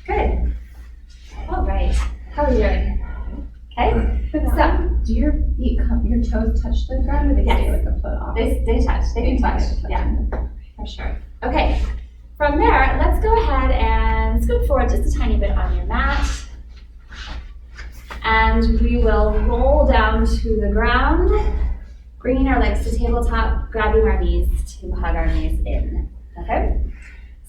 Good. All right. How are you doing? Okay. So, Do your feet your toes touch the ground, or they stay like a foot off? they touch. They can touch. Yeah, for sure. Okay. From there, let's go ahead and scoot forward just a tiny bit on your mat. And we will roll down to the ground, bringing our legs to tabletop, grabbing our knees to hug our knees in. Okay?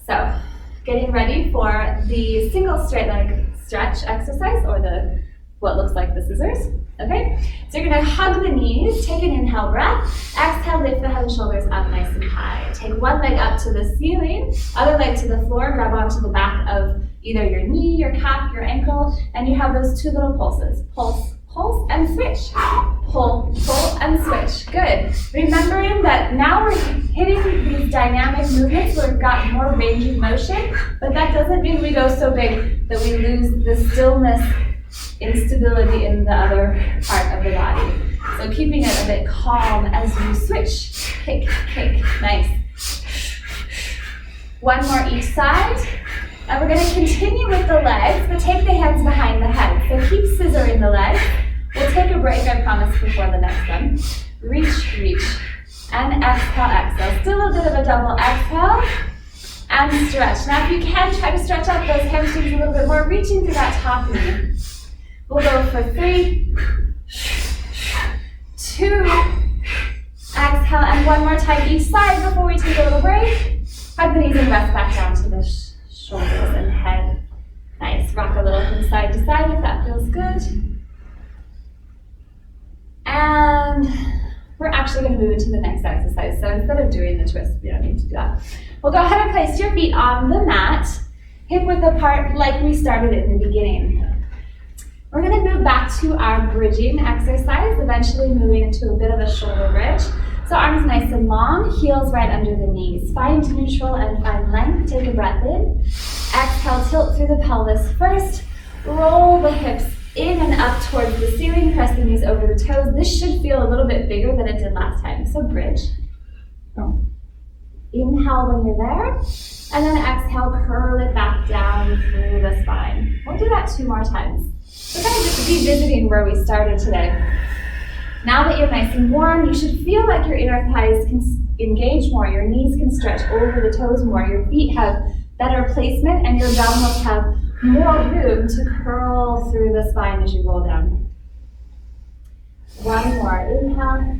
So, getting ready for the single straight leg stretch exercise, or the what looks like the scissors. Okay? So you're going to hug the knees, take an inhale breath, exhale, lift the head and shoulders up nice and high. Take one leg up to the ceiling, other leg to the floor, grab onto the back of either your knee, your calf, your ankle, and you have those 2 little pulses. Pulse, pulse, and switch. Pull, pull, and switch. Good. Remembering that now we're hitting these dynamic movements where we've got more range of motion, but that doesn't mean we go so big that we lose the stillness, instability in the other part of the body. So keeping it a bit calm as you switch. Kick, kick, nice. 1 more each side. And we're going to continue with the legs, but take the hands behind the head. So keep scissoring the legs. We'll take a break, I promise, before the next one. Reach, reach. And exhale, exhale. Still a bit of a double exhale. And stretch. Now if you can, try to stretch out those hamstrings a little bit more, reaching through that top knee. We'll go for 3, 2, exhale, and 1 more time each side before we take a little break. Hug the knees and rest back down to the shoulders and head. Nice. Rock a little from side to side if that feels good. And we're actually going to move into the next exercise. So instead of doing the twist, we don't need to do that. We'll go ahead and place your feet on the mat, hip width apart like we started in the beginning. We're going to move back to our bridging exercise, eventually moving into a bit of a shoulder bridge. So arms nice and long, heels right under the knees. Find neutral and find length. Take a breath in. Exhale, tilt through the pelvis first. Roll the hips in and up towards the ceiling. Press the knees over the toes. This should feel a little bit bigger than it did last time. So bridge. Inhale when you're there. And then exhale, curl it back down through the spine. We'll do that 2 more times. We're kind of just revisiting where we started today. Now that you're nice and warm, you should feel like your inner thighs can engage more, your knees can stretch over the toes more, your feet have better placement, and your abdominals have more room to curl through the spine as you roll down. 1 more, inhale,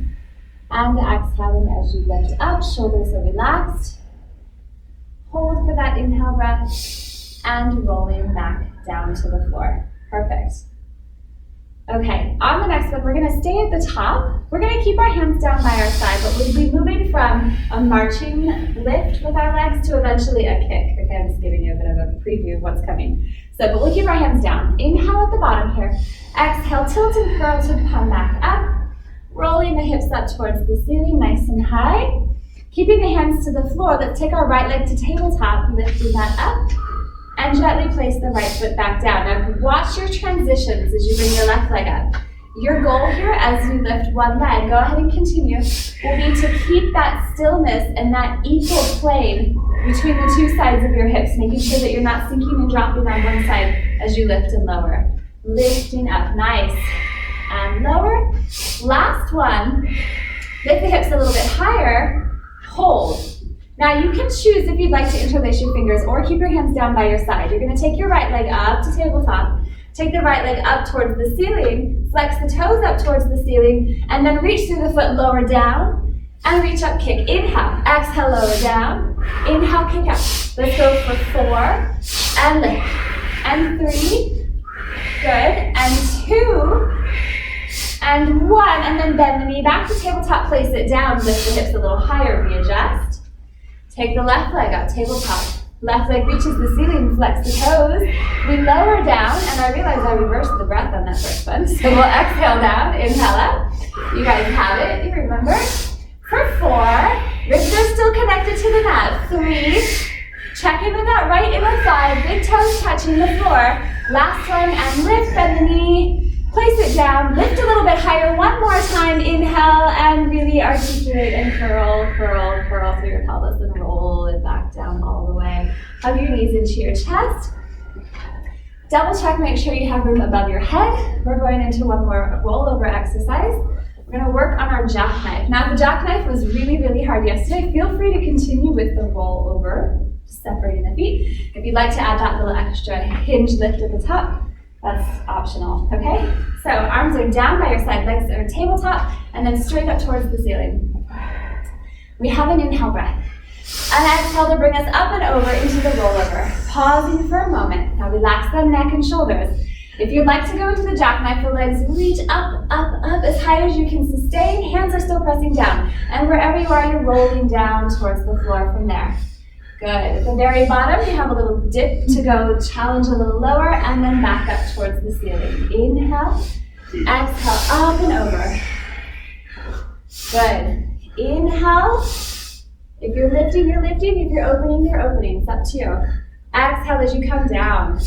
and exhaling as you lift up, shoulders are relaxed. Hold for that inhale breath, and rolling back down to the floor. Perfect. Okay, on the next one, we're gonna stay at the top. We're gonna keep our hands down by our side, but we'll be moving from a marching lift with our legs to eventually a kick. Okay, I'm just giving you a bit of a preview of what's coming. So, but we'll keep our hands down. Inhale at the bottom here. Exhale, tilt and curl to come back up. Rolling the hips up towards the ceiling, nice and high. Keeping the hands to the floor, let's take our right leg to tabletop, lifting that up. And gently place the right foot back down. Now watch your transitions as you bring your left leg up. Your goal here as you lift one leg, go ahead and continue, will be to keep that stillness and that equal plane between the two sides of your hips, making sure that you're not sinking and dropping on one side as you lift and lower. Lifting up, nice. And lower. Last one, lift the hips a little bit higher, hold. Now you can choose if you'd like to interlace your fingers or keep your hands down by your side. You're gonna take your right leg up to tabletop, take the right leg up towards the ceiling, flex the toes up towards the ceiling, and then reach through the foot, lower down, and reach up, kick. Inhale, exhale, lower down, inhale, kick up. Let's go for 4, and lift, and 3, good, and 2, and 1, and then bend the knee back to tabletop, place it down, lift the hips a little higher, readjust. Take the left leg up, tabletop. Left leg reaches the ceiling, flex the toes. We lower down, and I realize I reversed the breath on that first one. So we'll exhale down, inhale up. You guys have it, you remember. For 4, ribs are still connected to the mat. 3, check in with that right inner thigh, big toes touching the floor. Last one, and lift, bend the knee. Place it down, lift a little bit higher. One more time, inhale, and really articulate and curl, curl, curl through your pelvis and roll it back down all the way. Hug your knees into your chest. Double check, make sure you have room above your head. We're going into one more rollover exercise. We're gonna work on our jackknife. Now, the jackknife was really, really hard yesterday. Feel free to continue with the rollover, separating the feet. If you'd like to add that little extra hinge lift at the top, that's optional, okay? So arms are down by your side, legs are tabletop, and then straight up towards the ceiling. We have an inhale breath. An exhale to bring us up and over into the rollover. Pausing for a moment. Now relax the neck and shoulders. If you'd like to go into the jackknife, the legs reach up, up, up as high as you can sustain. Hands are still pressing down. And wherever you are, you're rolling down towards the floor from there. Good. At the very bottom, you have a little dip to go, challenge a little lower, and then back up towards the ceiling. Inhale, exhale, up and over. Good. Inhale. If you're lifting, you're lifting. If you're opening, you're opening. It's up to you. Exhale as you come down.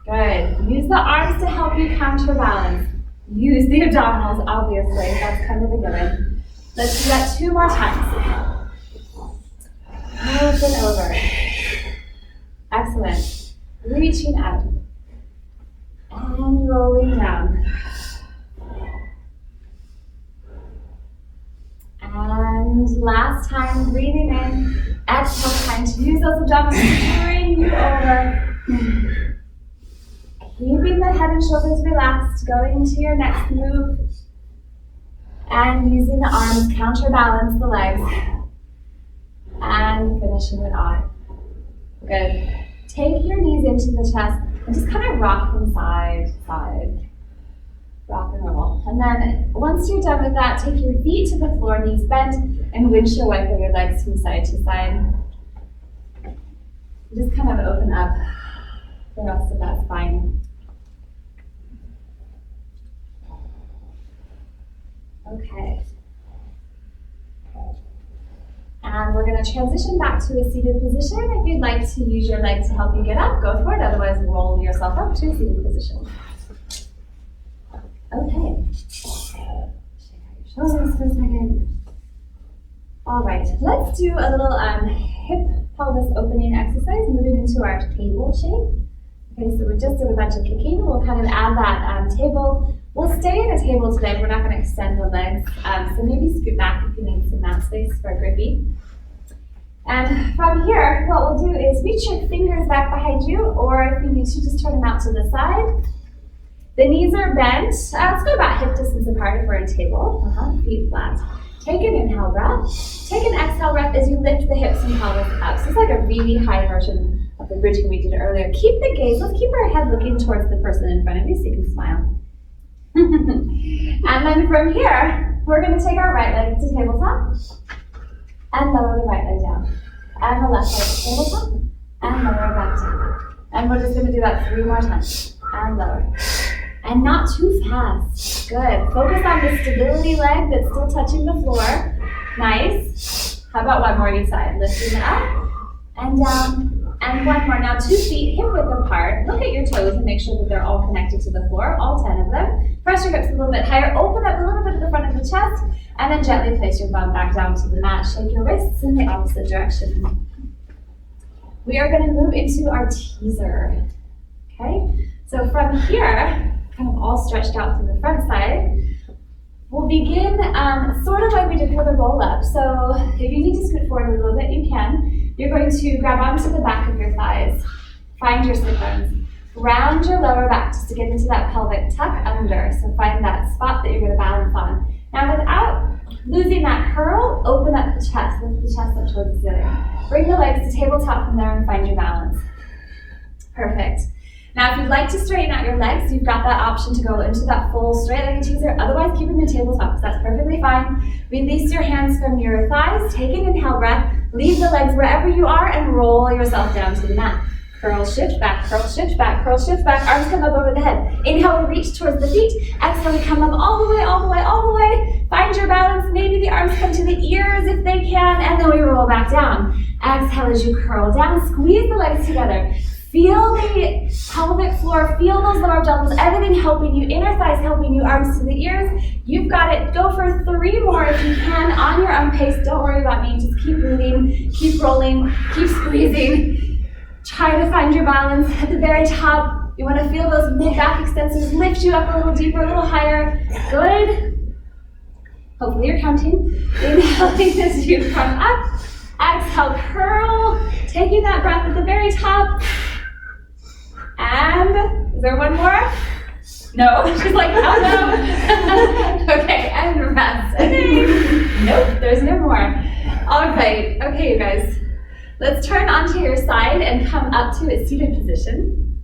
Good. Use the arms to help you counterbalance. Use the abdominals, obviously. That's kind of a given. Let's do that 2 more times. Up and over. Excellent. Reaching up. And rolling down. And last time, breathing in. Exhale, time to use those abdominals to bring you over. Keeping the head and shoulders relaxed, going into your next move. And using the arms, counterbalance the legs. And finishing it off. Good. Take your knees into the chest and just kind of rock from side to side. Rock and roll. And then once you're done with that, take your feet to the floor, knees bent, and windshield wiper your legs from side to side. Just kind of open up the rest of that spine. Okay. And we're going to transition back to a seated position. If you'd like to use your leg to help you get up, go for it. Otherwise, roll yourself up to a seated position. Okay. Shake out your shoulders for a second. All right. Let's do a little hip pelvis opening exercise, moving into our table shape. Okay, so we just did a bunch of kicking. We'll kind of add that table. We'll stay in a table today. We're not going to extend the legs. So maybe scoot back if you need some mat space for grippy. And from here, what we'll do is reach your fingers back behind you, or if you need to, just turn them out to the side. The knees are bent. Let's go about hip distance apart if we're in a table. Feet flat. Take an inhale breath. Take an exhale breath as you lift the hips and pelvis up. So it's like a really high version of the bridging we did earlier. Keep the gaze. Let's keep our head looking towards the person in front of you so you can smile. And then from here, we're going to take our right leg to tabletop and lower the right leg down. And the left leg to tabletop and lower back down. And we're just going to do that 3 more times. And lower. And not too fast. Good. Focus on the stability leg that's still touching the floor. Nice. How about one more each side? Lifting it up and down. And one more. Now 2 feet hip width apart. Look at your toes and make sure that they're all connected to the floor, all 10 of them. Press your hips a little bit higher. Open up a little bit at the front of the chest. And then gently place your bum back down to the mat. Shake your wrists in the opposite direction. We are going to move into our teaser. Okay? So from here, kind of all stretched out to the front side, we'll begin sort of like we did for the roll up. So if you need to scoot forward a little bit, you can. You're going to grab onto the back of your thighs. Find your sit bones. Round your lower back just to get into that pelvic tuck under. So find that spot that you're going to balance on. Now without losing that curl, open up the chest. Lift the chest up towards the ceiling. Bring the legs to tabletop from there and find your balance. Perfect. Now, if you'd like to straighten out your legs, you've got that option to go into that full straight-legged teaser. Otherwise, keep them in tabletop, because that's perfectly fine. Release your hands from your thighs. Take an inhale breath. Leave the legs wherever you are and roll yourself down to the mat. Curl, shift back, curl, shift back, curl, shift back. Arms come up over the head. Inhale, we reach towards the feet. Exhale, we come up all the way, all the way, all the way. Find your balance. Maybe the arms come to the ears if they can, and then we roll back down. Exhale as you curl down. Squeeze the legs together. Feel the pelvic floor, feel those lower abdominals, everything helping you, inner thighs helping you, arms to the ears. You've got it. Go for 3 more if you can on your own pace. Don't worry about me. Just keep breathing, keep rolling, keep squeezing. Try to find your balance at the very top. You want to feel those mid-back extensors lift you up a little deeper, a little higher. Good. Hopefully you're counting. Inhaling as you come up. Exhale, curl. Taking that breath at the very top. And, is there one more? No, she's like, oh no. Okay, and rest. Okay. Nope, there's no more. All right, okay you guys. Let's turn onto your side and come up to a seated position.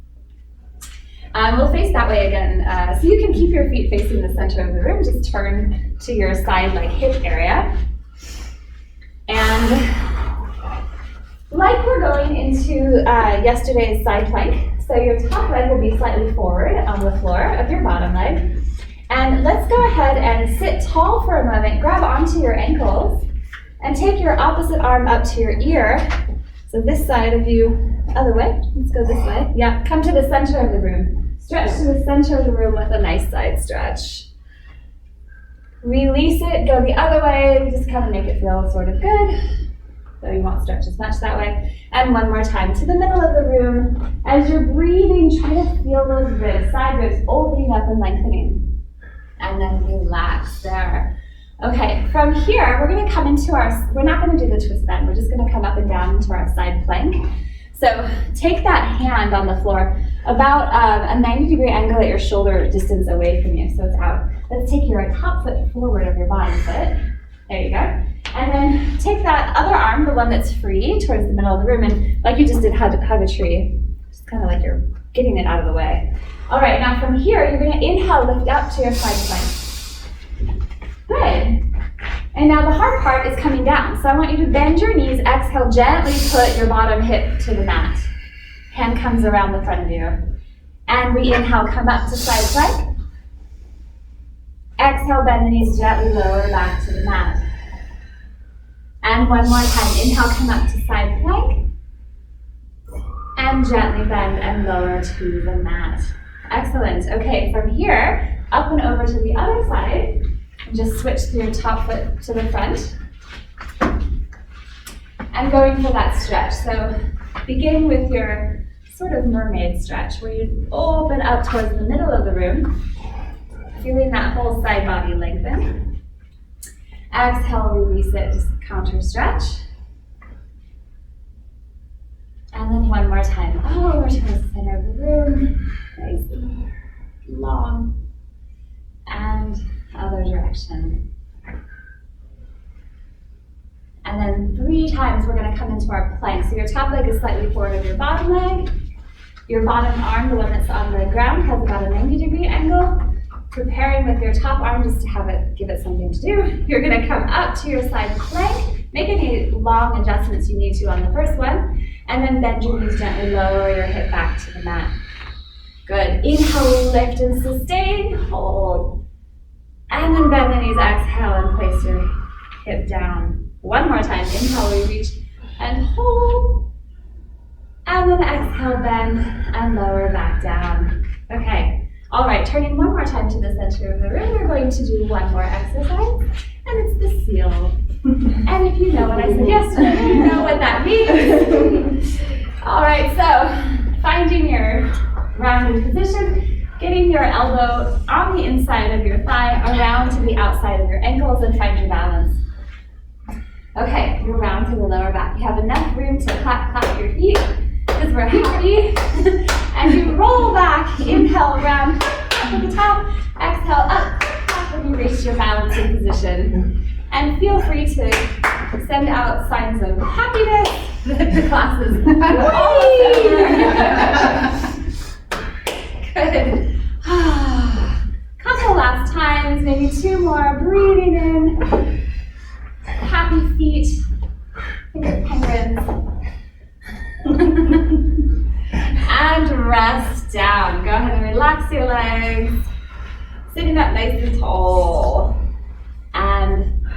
We'll face that way again. So you can keep your feet facing the center of the room. Just turn to your side like hip area. And like we're going into yesterday's side plank, so your top leg will be slightly forward on the floor of your bottom leg. And let's go ahead and sit tall for a moment, grab onto your ankles, and take your opposite arm up to your ear. So this side of you, other way, let's go this way. Yeah, come to the center of the room. Stretch to the center of the room with a nice side stretch. Release it, go the other way, just kind of make it feel sort of good. So you won't stretch as much that way. And one more time to the middle of the room. As you're breathing, try to feel those ribs, side ribs opening up and lengthening. And then relax there. Okay, from here, we're gonna come into we're not gonna do the twist bend, we're just gonna come up and down into our side plank. So take that hand on the floor, about a 90-degree angle at your shoulder distance away from you, so it's out. Let's take your top foot forward of your bottom foot. There you go. And then take that other arm, the one that's free, towards the middle of the room, and like you just did, hug a tree. Just kind of like you're getting it out of the way. All right, now from here, you're gonna inhale, lift up to your side plank. Good. And now the hard part is coming down. So I want you to bend your knees, exhale, gently put your bottom hip to the mat. Hand comes around the front of you. And we inhale, come up to side plank. Exhale, bend the knees, gently lower back to the mat. And one more time, inhale, come up to side plank. And gently bend and lower to the mat. Excellent. Okay, from here, up and over to the other side. And just switch your top foot to the front. And going for that stretch. So begin with your sort of mermaid stretch where you open up towards the middle of the room, feeling that whole side body lengthen. Exhale, release it, just counter stretch. And then one more time, over towards the center of the room. Nice and long. And other direction. And then 3 times we're going to come into our plank. So your top leg is slightly forward of your bottom leg. Your bottom arm, the one that's on the ground, has about a 90-degree angle. preparing with your top arm just to give it something to do. You're gonna come up to your side plank, make any long adjustments you need to on the first one, and then bend your knees gently, lower your hip back to the mat. Good. Inhale, lift and sustain, hold. And then bend the knees, exhale, and place your hip down. One more time, inhale, we reach and hold. And then exhale, bend and lower back down. Okay, all right, turning one more time to the center of the room, we're going to do one more exercise, and it's the seal. And if you know what I said yesterday, you know what that means. All right, so finding your rounded position, getting your elbow on the inside of your thigh, around to the outside of your ankles, and find your balance. Okay, you're round to the lower back. You have enough room to clap your feet, because we're happy. And you roll back, inhale, round, up to the top, exhale, up when you reach your balancing position. And feel free to send out signs of happiness that the class is good. Couple last times, maybe two more, breathing in. Happy feet, finger penguins. And rest down. Go ahead and relax your legs. Sitting up nice and tall. And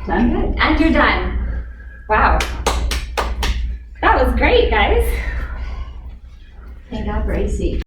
done. Good. And you're done. Wow. That was great, guys. Thank God for AC.